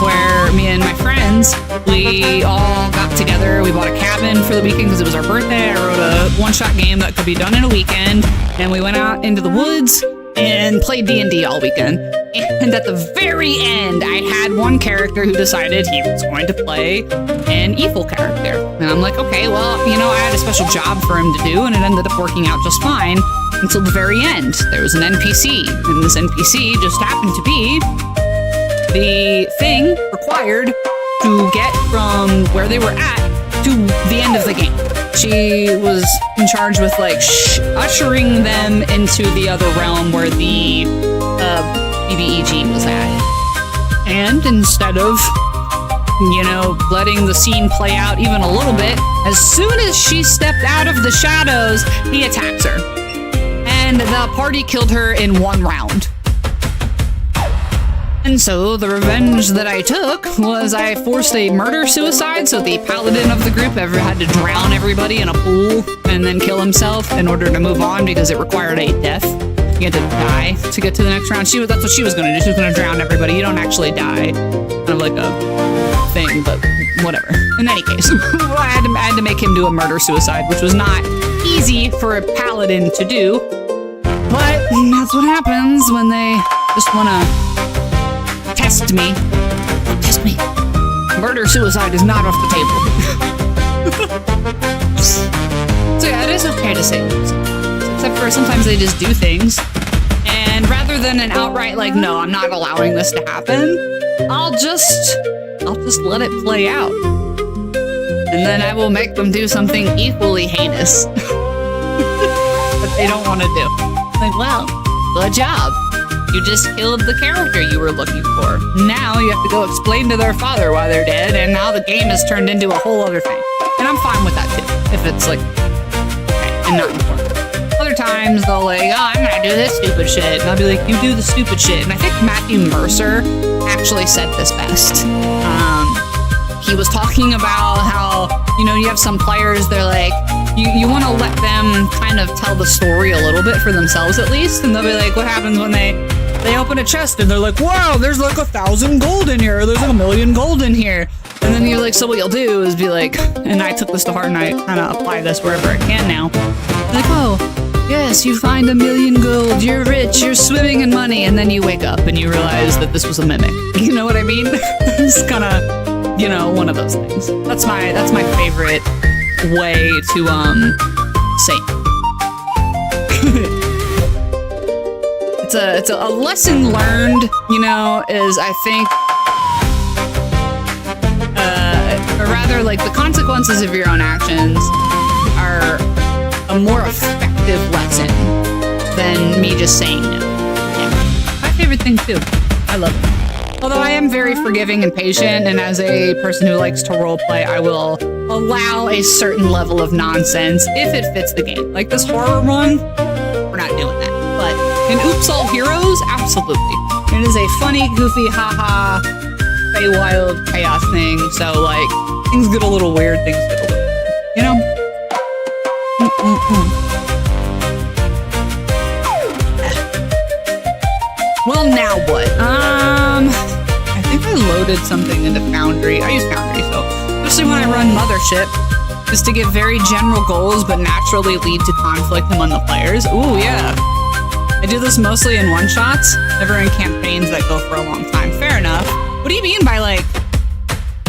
where me and my friends, we all got together. We bought a cabin for the weekend because it was our birthday. I wrote a one-shot game that could be done in a weekend, and we went out into the woods and played D&D all weekend. And at the very end, I had one character who decided he was going to play an evil character. And I'm like, okay, well, you know, I had a special job for him to do, and it ended up working out just fine until the very end. There was an NPC, and this NPC just happened to be the thing required to get from where they were at to the end of the game. She was in charge with, like, ushering them into the other realm where the BBEG was at. And instead of, you know, letting the scene play out even a little bit, as soon as she stepped out of the shadows, he attacks her. And the party killed her in one round. And so the revenge that I took was I forced a murder-suicide, so the paladin of the group had to drown everybody in a pool and then kill himself in order to move on because it required a death. You had to die to get to the next round. That's what she was going to do. She was going to drown everybody. You don't actually die. Kind of like a thing, but whatever. In any case, I had to make him do a murder-suicide, which was not easy for a paladin to do. But that's what happens when they just want to test me. Test me. Murder-suicide is not off the table. So yeah, it is okay to say things. Except for sometimes they just do things. And rather than an outright like, no, I'm not allowing this to happen, I'll just let it play out. And then I will make them do something equally heinous that they don't want to do. Like, well, good job. You just killed the character you were looking for. Now you have to go explain to their father why they're dead, and now the game has turned into a whole other thing. And I'm fine with that too, if it's like, okay, and not important. Other times they'll like, oh, I'm gonna do this stupid shit. And I'll be like, you do the stupid shit. And I think Matthew Mercer actually said this best. He was talking about how, you have some players, they're like, you want to let them kind of tell the story a little bit for themselves at least. And they'll be like, what happens when they open a chest and they're like, wow, there's like 1,000 gold in here. There's like 1,000,000 gold in here. And then you're like, so what you'll do is be like, and I took this to heart and I kind of apply this wherever I can now. Like, oh, yes, you find 1,000,000 gold, you're rich, you're swimming in money, and then you wake up and you realize that this was a mimic. You know what I mean? It's kind of, one of those things. That's my favorite way to, say it's a lesson learned, is I think, or rather like the consequences of your own actions are a more effective lesson than me just saying no. Yeah. My favorite thing too. I love it. Although I am very forgiving and patient, and as a person who likes to roleplay, I will allow a certain level of nonsense if it fits the game. Like this horror one, we're not doing that. But in Oops All Heroes, absolutely. It is a funny, goofy, haha, Feywild chaos thing. So like, things get a little weird, things get a little weird, Well, now what? I think I loaded something into Foundry. I use Foundry, so especially when I run Mothership, is to give very general goals but naturally lead to conflict among the players. Ooh, yeah. I do this mostly in one-shots, never in campaigns that go for a long time. Fair enough. What do you mean by, like,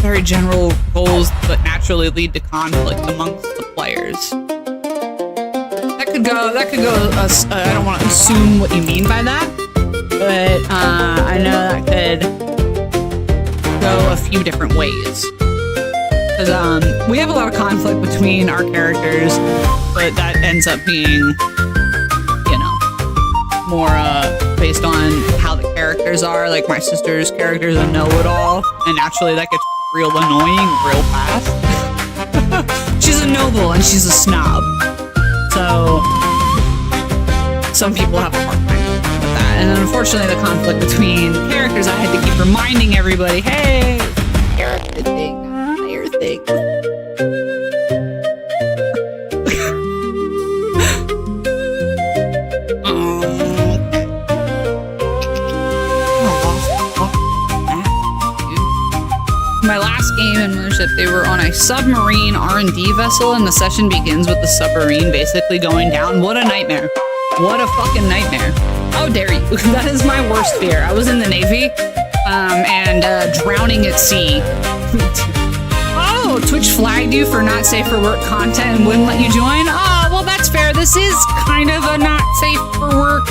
very general goals but naturally lead to conflict amongst the players? That could go, I don't want to assume what you mean by that, but I know that could go a few different ways. Because we have a lot of conflict between our characters, but that ends up being, more based on how the characters are. Like my sister's character's a know-it-all, and naturally that gets real annoying real fast. She's a noble and she's a snob. So some people have a hard time with that. And then unfortunately the conflict between characters, I had to keep reminding everybody, hey, character thing, player thing. My last game in Mothership, they were on a submarine R&D vessel, and the session begins with the submarine basically going down. What a nightmare. What a fucking nightmare. How dare you? That is my worst fear. I was in the Navy, and drowning at sea. Oh, Twitch flagged you for not safe for work content and wouldn't let you join? Oh, well, that's fair. This is kind of a not safe for work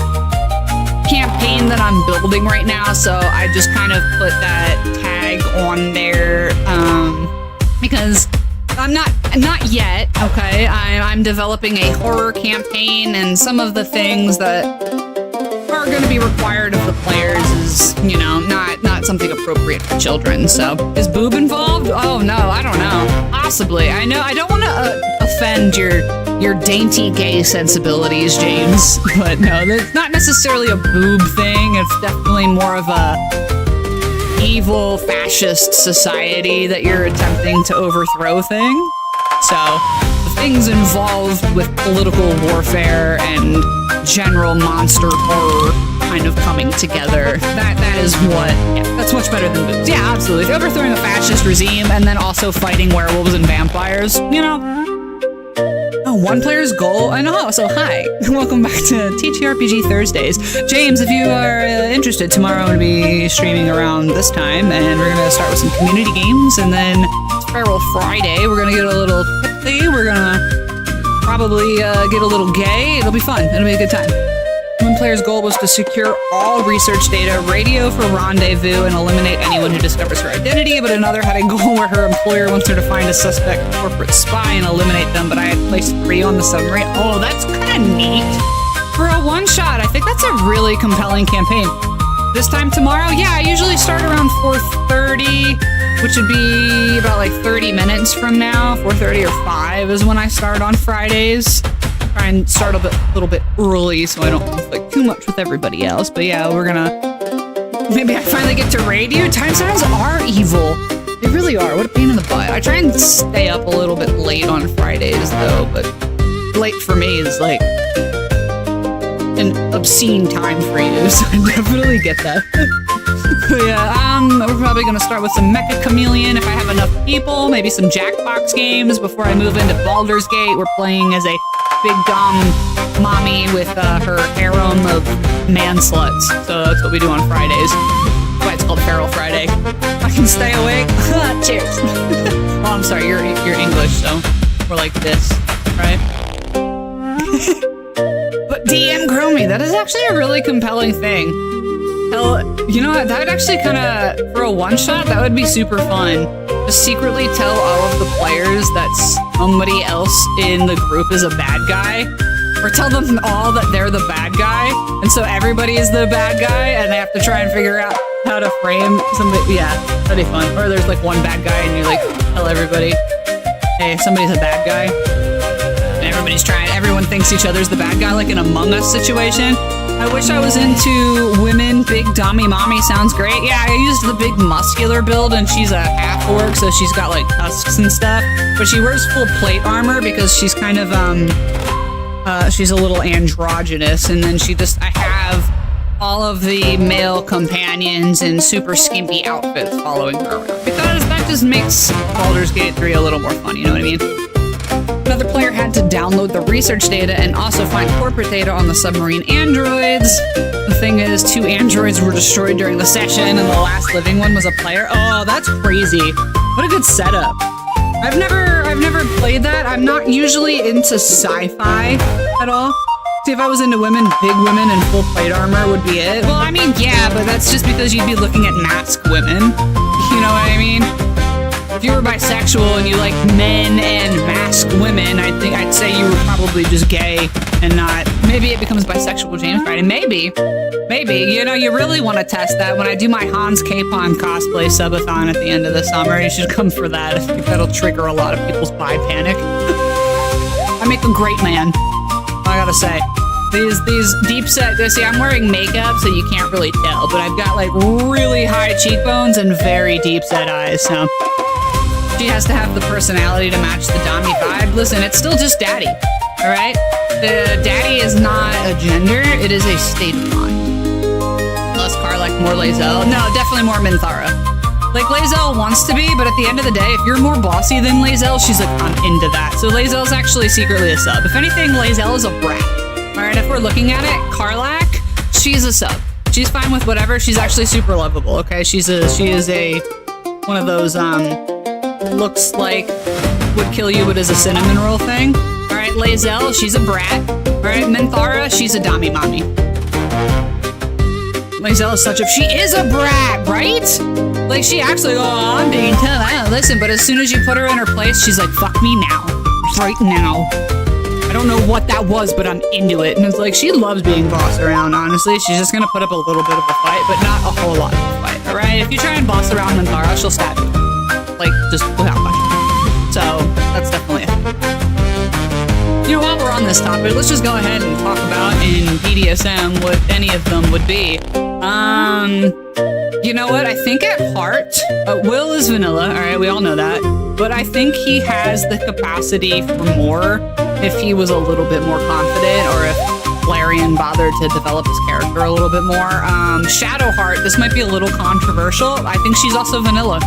campaign that I'm building right now, so I just kind of put that tag on there, because I'm not yet, okay? I'm developing a horror campaign, and some of the things that are going to be required of the players is, not something appropriate for children. So, is boob involved? Oh no, I don't know. Possibly. I know. I don't want to offend your dainty gay sensibilities, James. But no, it's not necessarily a boob thing. It's definitely more of a evil fascist society that you're attempting to overthrow thing. So the things involved with political warfare and general monster horror kind of coming together. That is what, yeah, that's much better than boobs. Yeah, absolutely. Overthrowing a fascist regime and then also fighting werewolves and vampires, you know. Oh, one player's goal? I know. So hi, welcome back to TTRPG Thursdays. James, if you are interested, tomorrow I'm going to be streaming around this time, and we're going to start with some community games, and then it's Feral Friday. We're going to get a little tipsy. We're going to probably get a little gay. It'll be fun. It'll be a good time. One player's goal was to secure all research data, radio for rendezvous, and eliminate anyone who discovers her identity, but another had a goal where her employer wants her to find a suspect corporate spy and eliminate them, but I had placed 3 on the submarine. Oh, that's kind of neat. For a one-shot, I think that's a really compelling campaign. This time tomorrow, yeah, I usually start around 4:30, which would be about like 30 minutes from now. 4:30 or 5 is when I start on Fridays. Try and start a little bit early so I don't conflict too much with everybody else. But yeah, we're gonna... Maybe I finally get to raid you? Time zones are evil. They really are. What a pain in the butt. I try and stay up a little bit late on Fridays, though, but late for me is like an obscene time for you, so I definitely get that. But yeah, we're probably gonna start with some Mecha Chameleon if I have enough people, maybe some Jackbox games before I move into Baldur's Gate. We're playing as a big dumb mommy with her harem of man sluts. So that's what we do on Fridays. That's why it's called Feral Friday. I can stay awake. Cheers. Oh, I'm sorry, you're English, so we're like this, right? But DM grow me. That is actually a really compelling thing. Hell, you know what? That would actually kind of, for a one-shot, that would be super fun. Just secretly tell all of the players that somebody else in the group is a bad guy. Or tell them all that they're the bad guy. And so everybody is the bad guy, and they have to try and figure out how to frame somebody. Yeah, that'd be fun. Or there's like one bad guy, and you like tell everybody, hey, somebody's a bad guy. And everybody's trying, everyone thinks each other's the bad guy, like an Among Us situation. I wish I was into women. Big Dommy Mommy sounds great. Yeah, I used the big muscular build, and she's a half-orc, so she's got like tusks and stuff. But she wears full plate armor because she's kind of, she's a little androgynous. And then I have all of the male companions in super skimpy outfits following her around. Because that just makes Baldur's Gate 3 a little more fun, you know what I mean? Another player had to download the research data and also find corporate data on the submarine androids. The thing is, 2 androids were destroyed during the session, and the last living one was a player. Oh, that's crazy. What a good setup. I've never played that. I'm not usually into sci-fi at all. See, if I was into women, big women in full plate armor would be it. Well, I mean, yeah, but that's just because you'd be looking at masked women. You know what I mean? If you were bisexual and you like men and masked women, I think I'd say you were probably just gay and not. Maybe it becomes bisexual James Friday. Maybe. You know, you really want to test that. When I do my Hans Capon cosplay subathon at the end of the summer, you should come for that. I think that'll trigger a lot of people's bi panic. I make a great man, I gotta say. These deep set, see, I'm wearing makeup, so you can't really tell, but I've got like really high cheekbones and very deep set eyes, so. She has to have the personality to match the Dommy vibe. Listen, it's still just daddy, all right? The daddy is not a gender, it is a state of mind. Less Karlak, more Lae'zel. No, definitely more Minthara. Like, Lae'zel wants to be, but at the end of the day, if you're more bossy than Lae'zel, she's like, I'm into that. So Lae'zel's actually secretly a sub. If anything, Lae'zel is a brat. All right, if we're looking at it, Karlak, she's a sub. She's fine with whatever. She's actually super lovable, okay? She is a one of those, looks like would kill you but is a cinnamon roll thing. All right, Lae'zel, she's a brat. All right, Minthara, she's a Dommy Mommy. Lae'zel is she is a brat, right? Like, she actually, oh, I'm being tough, I don't listen, but as soon as you put her in her place, she's like, fuck me now, right now. I don't know what that was, but I'm into it. And it's like, she loves being bossed around, honestly. She's just gonna put up a little bit of a fight, but not a whole lot of a fight, all right? If you try and boss around Minthara, she'll stab you. Like, just without question. So, that's definitely it. You know, while we're on this topic, let's just go ahead and talk about in BDSM what any of them would be. You know what? I think at heart, Will is vanilla. All right, we all know that. But I think he has the capacity for more if he was a little bit more confident, or if Larian bothered to develop his character a little bit more. Shadowheart, this might be a little controversial. I think she's also vanilla.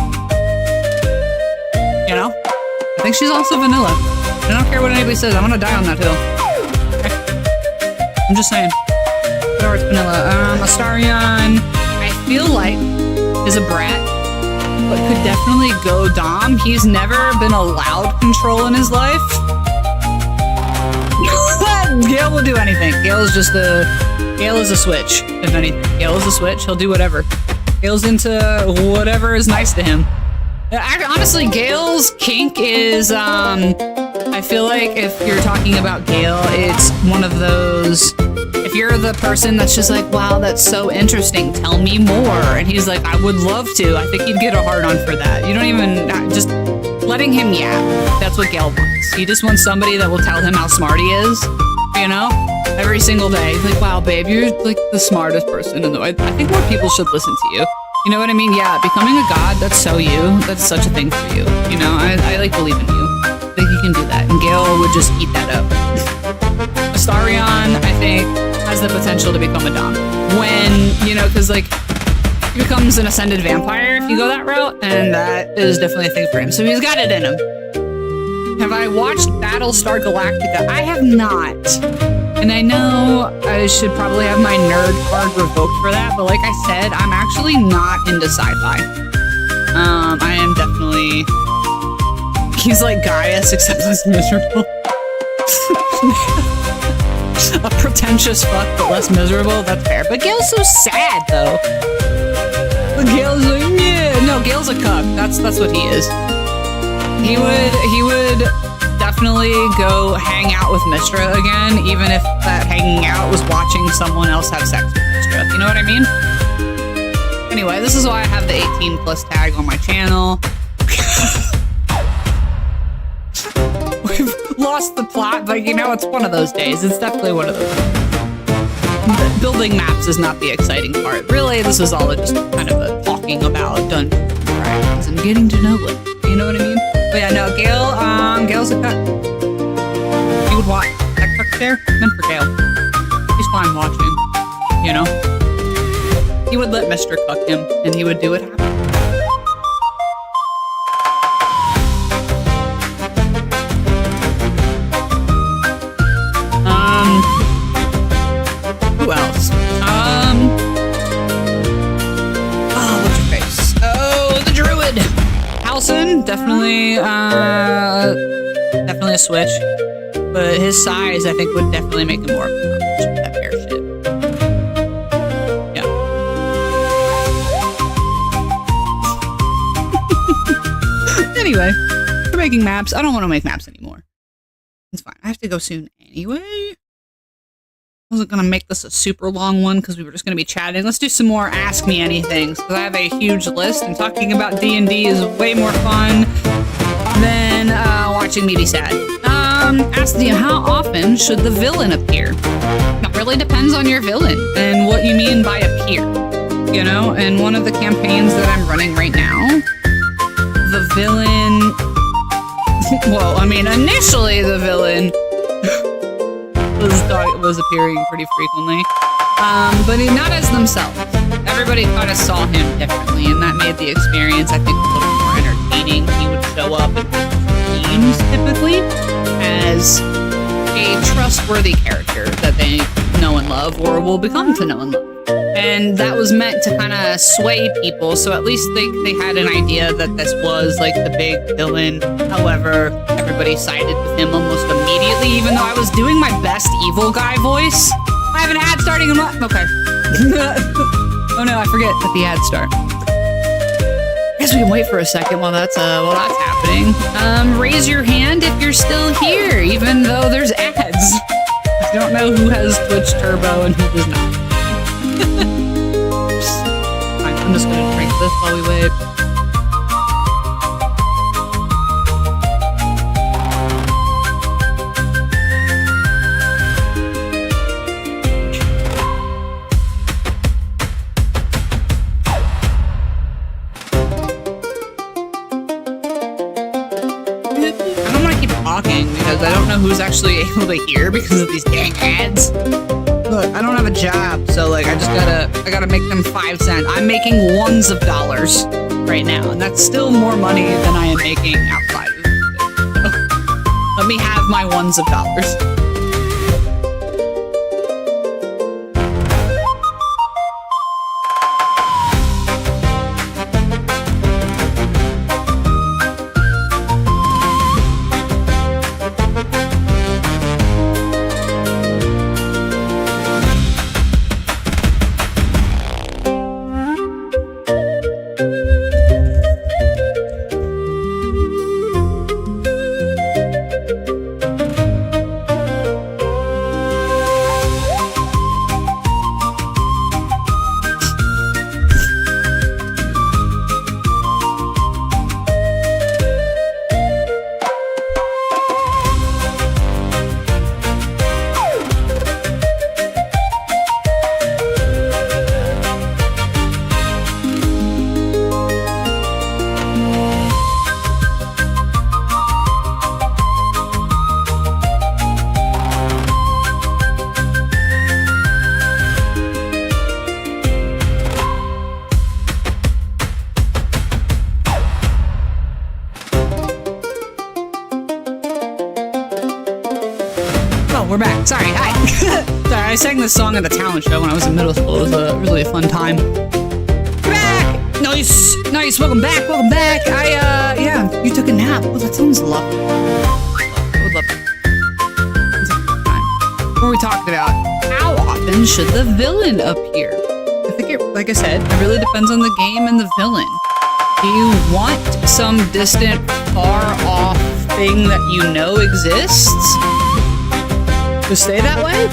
You know? I think she's also vanilla. I don't care what anybody says. I'm gonna die on that hill. Okay. I'm just saying. Shadowheart's vanilla. Astarion, I feel like, is a brat, but could definitely go Dom. He's never been allowed control in his life. Gale will do anything. Gale is a switch, if anything. Gale is a switch. He'll do whatever. Gale's into whatever is nice to him. Honestly, Gale's kink is, I feel like if you're talking about Gale, it's one of those, if you're the person that's just like, wow, that's so interesting, tell me more. And he's like, I would love to. I think he'd get a hard on for that. You don't even, just letting him yap. That's what Gale wants. He just wants somebody that will tell him how smart he is, you know? Every single day. He's like, wow, babe, you're like the smartest person in the world. I think more people should listen to you. You know what I mean? Yeah, becoming a god, that's so you. That's such a thing for you. You know, I like believe in you. I think you can do that. And Gale would just eat that up. Astarion, I think, has the potential to become a dom. When, you know, because like, he becomes an ascended vampire if you go that route, and that is definitely a thing for him. So he's got it in him. Have I watched Battlestar Galactica? I have not. And I know I should probably have my nerd card revoked for that, but like I said, I'm actually not into sci-fi. I am definitely... He's like Gaius, except less miserable. A pretentious fuck, but less miserable, that's fair. But Gale's so sad, though. Gale's like, yeah. No, Gale's a cuck. That's what he is. He would definitely go hang out with Mystra again, even if that hanging out was watching someone else have sex with Mystra. You know what I mean? Anyway, this is why I have the 18 plus tag on my channel. We've lost the plot, but you know, it's one of those days. It's definitely one of those days. Building maps is not the exciting part. Really, this is all just kind of a talking about Dungeons and Dragons and getting to know it. You know what I mean? But yeah, no, Gale's a cut. He would watch that cuck there, meant for Gale. He's fine watching, you know? He would let Mr. Cuck him, and he would do it happen. Who else? Oh, what's your face? Oh, the Druid! Halson, definitely a switch. But his size, I think, would definitely make him more of a competition with that bear shit. Yeah. Anyway, we're making maps. I don't want to make maps anymore. It's fine. I have to go soon anyway. I wasn't going to make this a super long one because we were just going to be chatting. Let's do some more Ask Me Anythings because I have a huge list, and talking about D&D is way more fun than watching me be sad. Ask you, how often should the villain appear? It really depends on your villain and what you mean by appear. You know, and one of the campaigns that I'm running right now, the villain... well, I mean, initially the villain... was appearing pretty frequently, but not as themselves. Everybody kind of saw him differently, and that made the experience, I think, a little more entertaining. He would show up in teams, typically, as a trustworthy character that they know and love, or will become to know and love. And that was meant to kind of sway people, so at least they had an idea that this was like the big villain. However, everybody sided with him almost immediately, even though I was doing my best evil guy voice. I have an ad starting in okay. Oh no, I forget that the ads start. I guess we can wait for a second while that's happening. Raise your hand if you're still here, even though there's ads. I don't know who has Twitch Turbo and who does not. Fine, I'm just gonna drink this while we wait. talking because I don't know who's actually able to hear because of these dang ads. Look, I don't have a job, so like I gotta make them 5 cents. I'm making ones of dollars right now, and that's still more money than I am making outside of it. So, let me have my ones of dollars. We're back. Sorry, hi. Sorry, I sang this song at the talent show when I was in middle school. It was really a fun time. We're back! Nice! Welcome back, yeah, you took a nap. Oh, that sounds lovely. I would love it. Before we talked about how often should the villain appear? I think it, like I said, it really depends on the game and the villain. Do you want some distant, far-off thing that you know exists to stay that way?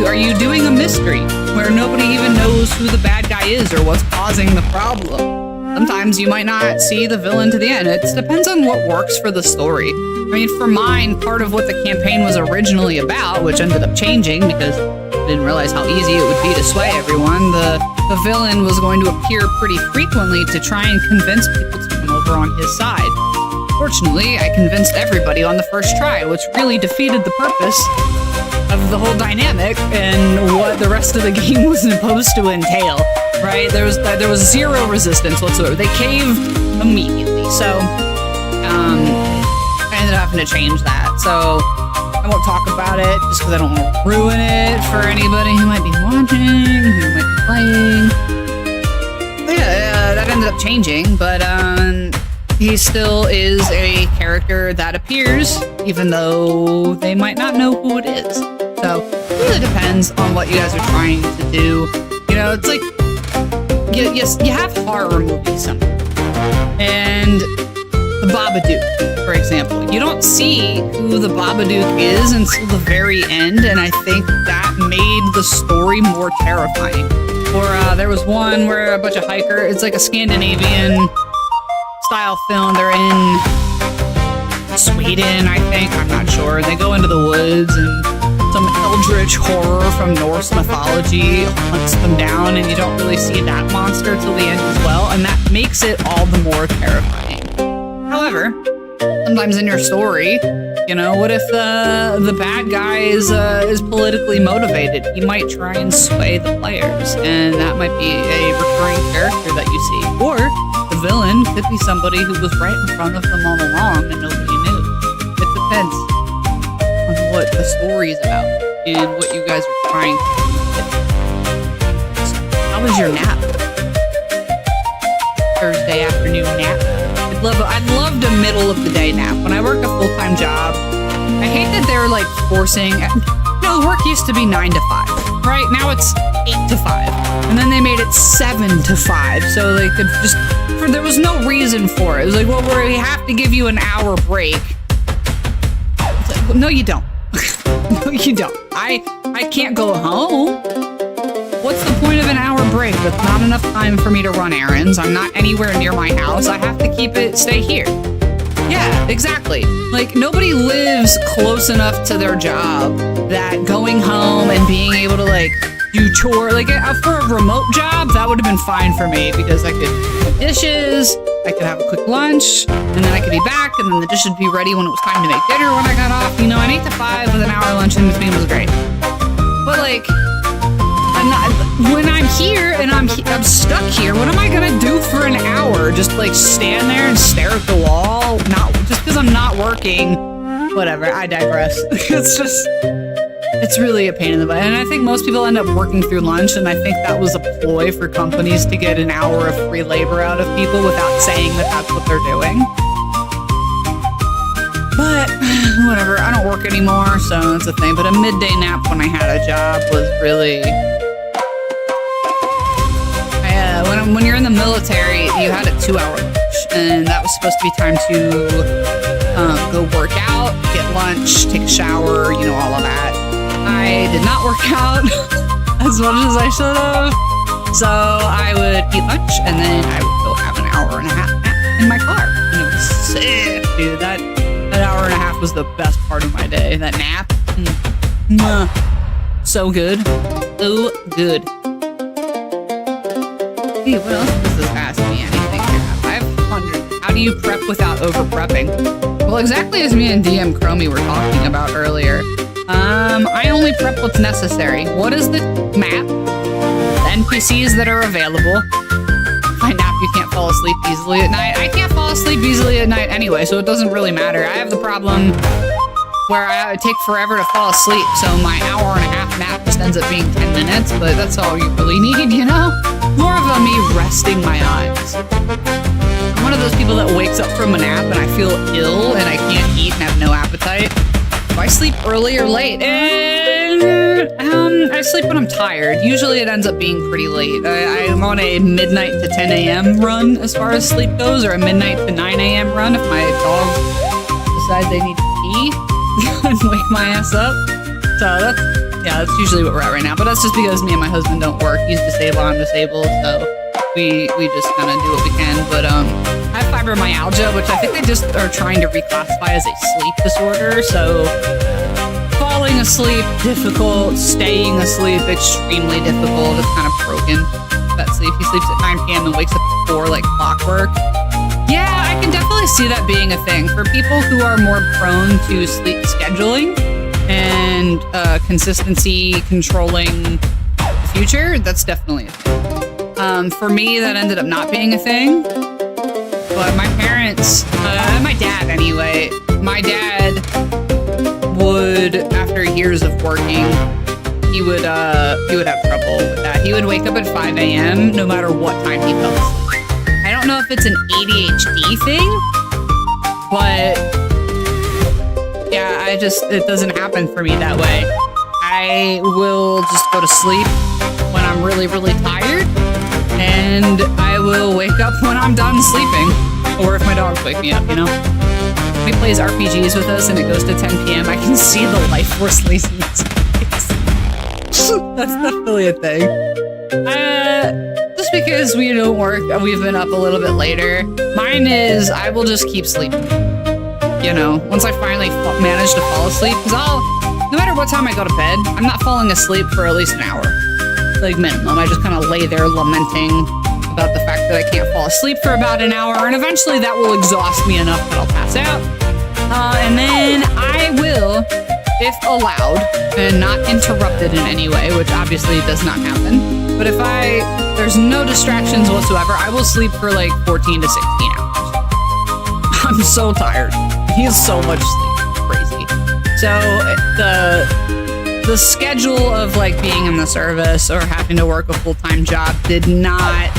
Are you doing a mystery where nobody even knows who the bad guy is or what's causing the problem? Sometimes you might not see the villain to the end. It depends on what works for the story. I mean, for mine, part of what the campaign was originally about, which ended up changing because I didn't realize how easy it would be to sway everyone, the villain was going to appear pretty frequently to try and convince people to come over on his side. Fortunately, I convinced everybody on the first try, which really defeated the purpose of the whole dynamic and what the rest of the game was supposed to entail, right? There was zero resistance whatsoever. They caved immediately, so I ended up having to change that. So I won't talk about it just because I don't want to ruin it for anybody who might be watching, who might be playing. But yeah, that ended up changing, but he still is a character that appears, even though they might not know who it is. So it really depends on what you guys are trying to do. You know, it's like, you have horror movies sometimes. And the Babadook, for example. You don't see who the Babadook is until the very end, and I think that made the story more terrifying. Or there was one where a bunch of hikers, it's like a Scandinavian style film. They're in Sweden, I think. I'm not sure. They go into the woods and some eldritch horror from Norse mythology hunts them down, and you don't really see that monster till the end as well, and that makes it all the more terrifying. However, sometimes in your story, you know, what if the bad guy is politically motivated? He might try and sway the players, and that might be a recurring character that you see. Or the villain could be somebody who was right in front of them all along and nobody knew. It depends on what the story is about and what you guys are trying to do. So, how was your nap? Thursday afternoon nap? I'd love a middle of the day nap. When I work a full-time job, I hate that they're like forcing. No, work used to be 9 to 5, right? Now it's 8 to 5, and then they made it 7 to 5. So they could just. There was no reason for it. It was like, well, we have to give you an hour break. It's like, well, no, you don't. No, you don't. I can't go home. What's the point of an hour break? That's not enough time for me to run errands. I'm not anywhere near my house. I have to stay here. Yeah, exactly. Like, nobody lives close enough to their job that going home and being able to, like, do chore, like, for a remote job, that would have been fine for me because I could do dishes, I could have a quick lunch, and then I could be back, and then the dish would be ready when it was time to make dinner when I got off. You know, an 8 to 5 with an hour lunch in between was great. But like, when I'm here and I'm stuck here, what am I gonna do for an hour? Just like stand there and stare at the wall? Not just because I'm not working. Whatever, I digress. It's really a pain in the butt. And I think most people end up working through lunch, and I think that was a ploy for companies to get an hour of free labor out of people without saying that that's what they're doing. But whatever, I don't work anymore, so it's a thing. But a midday nap when I had a job was really... when you're in the military, you had a 2-hour lunch, and that was supposed to be time to go work out, get lunch, take a shower, you know, all of that. I did not work out as much as I should have, so I would eat lunch, and then I would go have an hour and a half nap in my car. And it was sick, dude. That hour and a half was the best part of my day. That nap, so good, so good. Hey, what else does this ask me? Anything here? I have hundreds. How do you prep without over-prepping? Well, exactly as me and DM Chromie were talking about earlier. I only prep what's necessary. What is the map? The NPCs that are available. If I nap, you can't fall asleep easily at night. I can't fall asleep easily at night anyway, so it doesn't really matter. I have the problem where I take forever to fall asleep, so my hour and a half nap just ends up being 10 minutes, but that's all you really need, you know? More of a me resting my eyes. I'm one of those people that wakes up from a nap and I feel ill and I can't eat and have no appetite. Do I sleep early or late? I sleep when I'm tired. Usually it ends up being pretty late. I'm on a midnight to 10 a.m. run as far as sleep goes, or a midnight to 9 a.m. run if my dog decides they need to pee and wake my ass up. So that's usually what we're at right now. But that's just because me and my husband don't work. He's disabled, I'm disabled, so we just kind of do what we can. But I have fibromyalgia, which I think they just are trying to reclassify as a sleep disorder. So falling asleep, difficult. Staying asleep, extremely difficult. It's kind of broken, that sleep. He sleeps at 9 p.m. and wakes up at 4 like clockwork. Yeah, I can definitely see that being a thing. For people who are more prone to sleep scheduling and consistency controlling the future, that's definitely a thing. For me, that ended up not being a thing. But my parents, my dad anyway, my dad would, after years of working, he would have trouble with that. He would wake up at 5 a.m. no matter what time he fell asleep. I don't know if it's an ADHD thing, but yeah, it doesn't happen for me that way. I will just go to sleep when I'm really, really tired, and I will wake up when I'm done sleeping, or if my dogs wake me up, you know? When he plays RPGs with us and it goes to 10 p.m., I can see the life force laziness. That's definitely a thing. Just because we don't work, we've been up a little bit later. Mine is, I will just keep sleeping. You know, once I finally manage to fall asleep, because no matter what time I go to bed, I'm not falling asleep for at least an hour. Like minimum. I just kind of lay there lamenting about the fact that I can't fall asleep for about an hour, and eventually that will exhaust me enough that I'll pass out. And then I will, if allowed, and not interrupted in any way, which obviously does not happen, but if there's no distractions whatsoever, I will sleep for like 14 to 16 hours. I'm so tired. He has so much sleep. Crazy. So the schedule of like being in the service or having to work a full-time job did not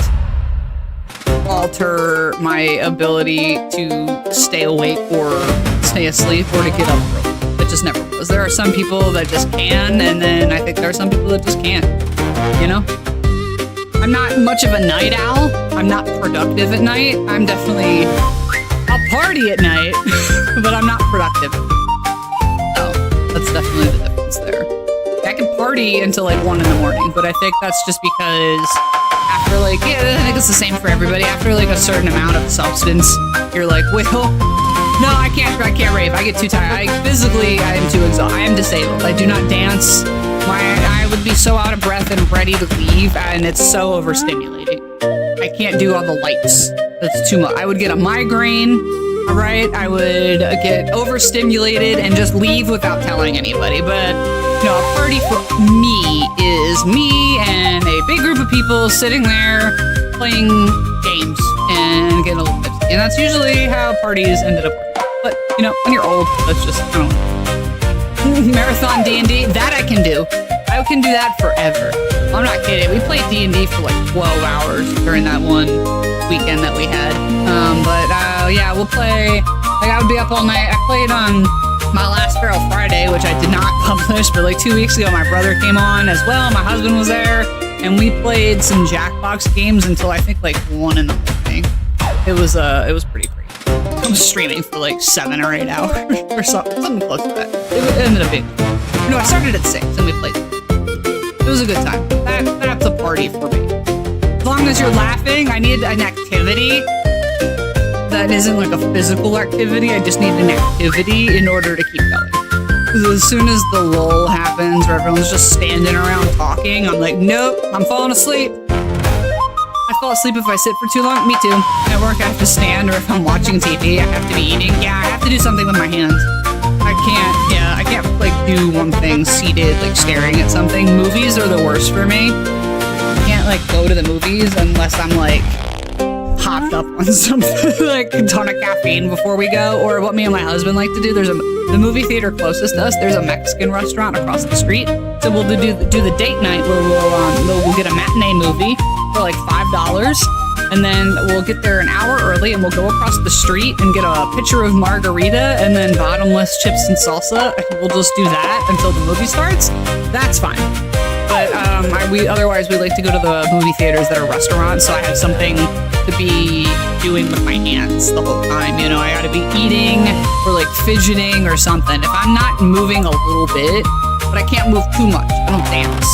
alter my ability to stay awake or stay asleep or to get up early. It just never was. There are some people that just can, and then I think there are some people that just can't, you know? I'm not much of a night owl. I'm not productive at night. I'll party at night, but I'm not productive. So that's definitely the difference there. I can party until like 1 in the morning, but I think that's just because after I think it's the same for everybody. After like a certain amount of substance, you're like, well, no, I can't rave. I get too tired. I am too exhausted. I am disabled. I do not dance. I would be so out of breath and ready to leave, and it's so overstimulating. I can't do all the lights. That's too much. I would get a migraine. All right, I would get overstimulated and just leave without telling anybody. But a party for me is me and a big group of people sitting there playing games and getting a little tipsy. And that's usually how parties ended up working. But when you're old, that's just marathon D&D. That I can do. I can do that forever. I'm not kidding. We played D&D for like 12 hours during that one weekend that we had. Yeah, we'll play. Like, I would be up all night. I played on my last Feral Friday, which I did not publish, but like 2 weeks ago, my brother came on as well. My husband was there, and we played some Jackbox games until I think like 1 in the morning. It was pretty crazy. I was streaming for like 7 or 8 hours or something close to that. It ended up being. I started at 6 and we played. It was a good time. That's a party for me. As long as you're laughing, I need an activity that isn't like a physical activity. I just need an activity in order to keep going. Because as soon as the lull happens where everyone's just standing around talking, I'm like, nope, I'm falling asleep. I fall asleep if I sit for too long. Me too. At work, I have to stand, or if I'm watching TV, I have to be eating. Yeah, I have to do something with my hands. I can't like do one thing seated, like staring at something. Movies are the worst for me. I can't like go to the movies unless I'm like hopped up on something like a ton of caffeine before we go. Or what me and my husband like to do, the movie theater closest to us, there's a Mexican restaurant across the street. So we'll do the date night where we'll get a matinee movie for like $5. And then we'll get there an hour early and we'll go across the street and get a pitcher of margarita and then bottomless chips and salsa. We'll just do that until the movie starts. That's fine. But otherwise we like to go to the movie theaters that are restaurants, so I have something to be doing with my hands the whole time. I gotta be eating or like fidgeting or something. If I'm not moving a little bit, but I can't move too much. I don't dance.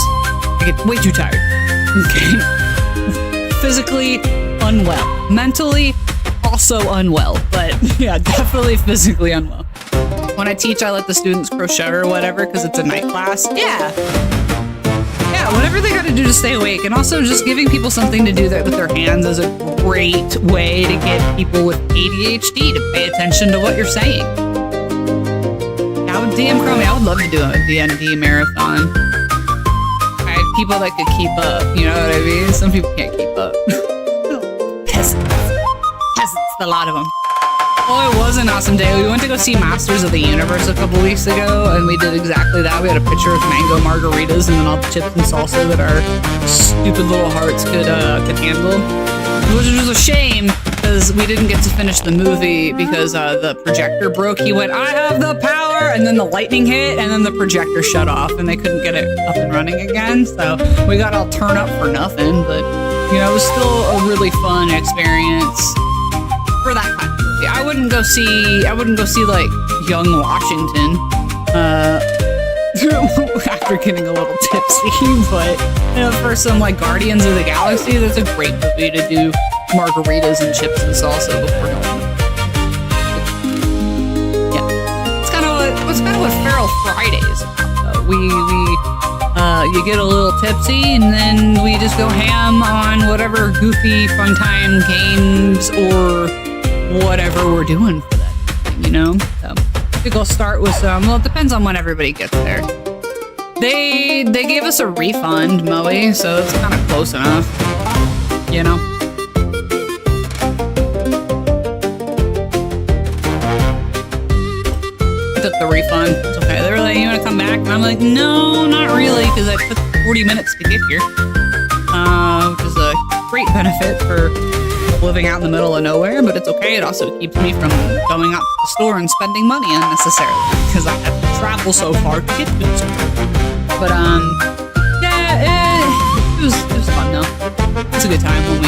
I get way too tired. Okay. Physically unwell. Mentally also unwell. But yeah, definitely physically unwell. When I teach, I let the students crochet or whatever because it's a night class. Yeah, whatever they gotta do to stay awake. And also just giving people something to do that with their hands is a great way to get people with ADHD to pay attention to what you're saying. DM Chromie, I would love to do a D&D marathon. I have people that could keep up, you know what I mean? Some people can't keep up. Peasants, a lot of them. Oh, it was an awesome day. We went to go see Masters of the Universe a couple weeks ago, and we did exactly that. We had a picture of mango margaritas and then all the chips and salsa that our stupid little hearts could handle. Which was a shame, because we didn't get to finish the movie because the projector broke. He went, I have the power! And then the lightning hit, and then the projector shut off, and they couldn't get it up and running again. So we got all turned up for nothing, but, it was still a really fun experience for that kind of movie. I wouldn't go see, like, Young Washington, after getting a little tipsy, but for some like Guardians of the Galaxy, that's a great movie to do margaritas and chips and salsa before going. Yeah, it's kind of what Feral Friday is about. You get a little tipsy and then we just go ham on whatever goofy fun time games or whatever we're doing for that, So, I think I'll start with some. Well, it depends on when everybody gets there. They gave us a refund, Moe, so it's kind of close enough, I took the refund. It's okay. They were like, you want to come back? And I'm like, no, not really, because I took 40 minutes to get here, which is a great benefit for living out in the middle of nowhere, but it's okay. It also keeps me from going out to the store and spending money unnecessarily because I have to travel so far to get to the store. But it was fun though. It's a good time when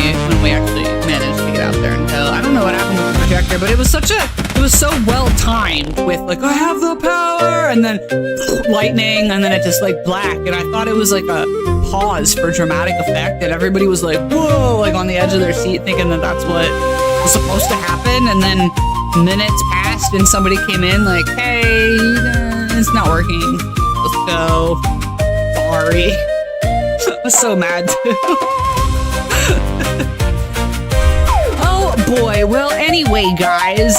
we actually managed to get out there and go. I don't know what happened with the projector, but it was so well timed with like I have the power and then lightning and then it just like black, and I thought it was like a pause for dramatic effect, and everybody was like whoa, like on the edge of their seat thinking that that's what was supposed to happen, and then minutes passed and somebody came in like, hey, it's not working, let's go. Sorry. I was so mad too. Oh, boy. Well, anyway, guys,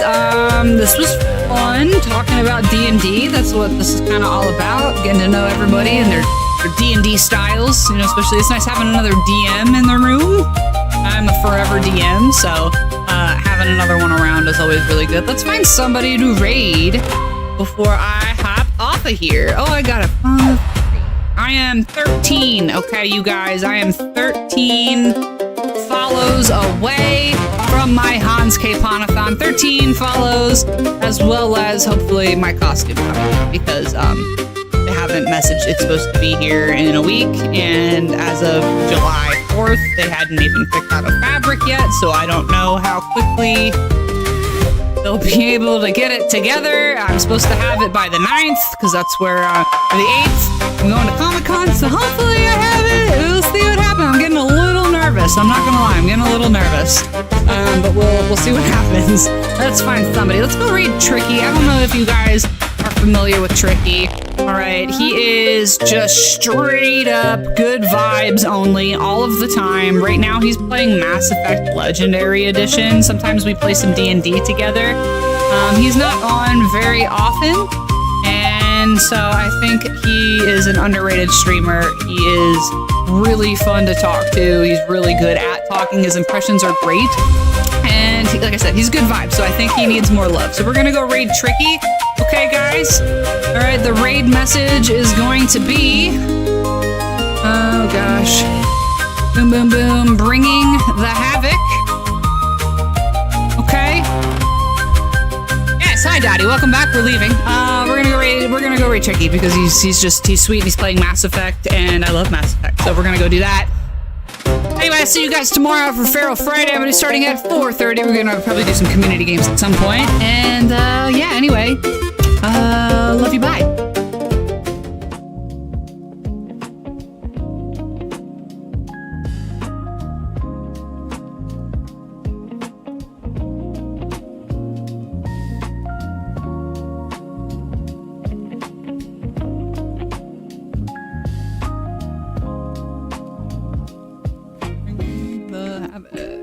this was fun talking about D&D. That's what this is kind of all about, getting to know everybody and their D&D styles. You know, especially it's nice having another DM in the room. I'm a forever DM, so having another one around is always really good. Let's find somebody to raid before I hop off of here. Oh, I got a fun. I am 13. Okay, you guys, I am 13 follows away from my Hans K. Ponathon. 13 follows, as well as hopefully my costume coming, because they haven't messaged it's supposed to be here in a week, and as of July 4th, they hadn't even picked out a fabric yet, so I don't know how quickly they'll be able to get it together. I'm supposed to have it by the 9th, because that's where, or the 8th, I'm going to Comic-Con, so hopefully I have it. We'll see what happens. I'm getting a little nervous. I'm not gonna lie, I'm getting a little nervous. But we'll see what happens. Let's find somebody. Let's go read Tricky. I don't know if you guys are familiar with Tricky. Alright, he is just straight up good vibes only all of the time. Right now he's playing Mass Effect Legendary Edition. Sometimes we play some D&D together. He's not on very often, and so I think he is an underrated streamer. He is really fun to talk to. He's really good at talking. His impressions are great. And like I said, he's good vibes, so I think he needs more love. So we're gonna go raid Tricky. Okay, guys? Alright, the raid message is going to be... Oh, gosh. Boom, boom, boom. Bringing the havoc. Okay. Yes, hi, Daddy. Welcome back. We're leaving. We're gonna go raid Tricky, because he's sweet, and he's playing Mass Effect, and I love Mass Effect, so we're gonna go do that. Anyway, I'll see you guys tomorrow for Feral Friday. I'm gonna be starting at 4:30. We're gonna probably do some community games at some point. And, yeah, anyway. Love you, bye. The habit.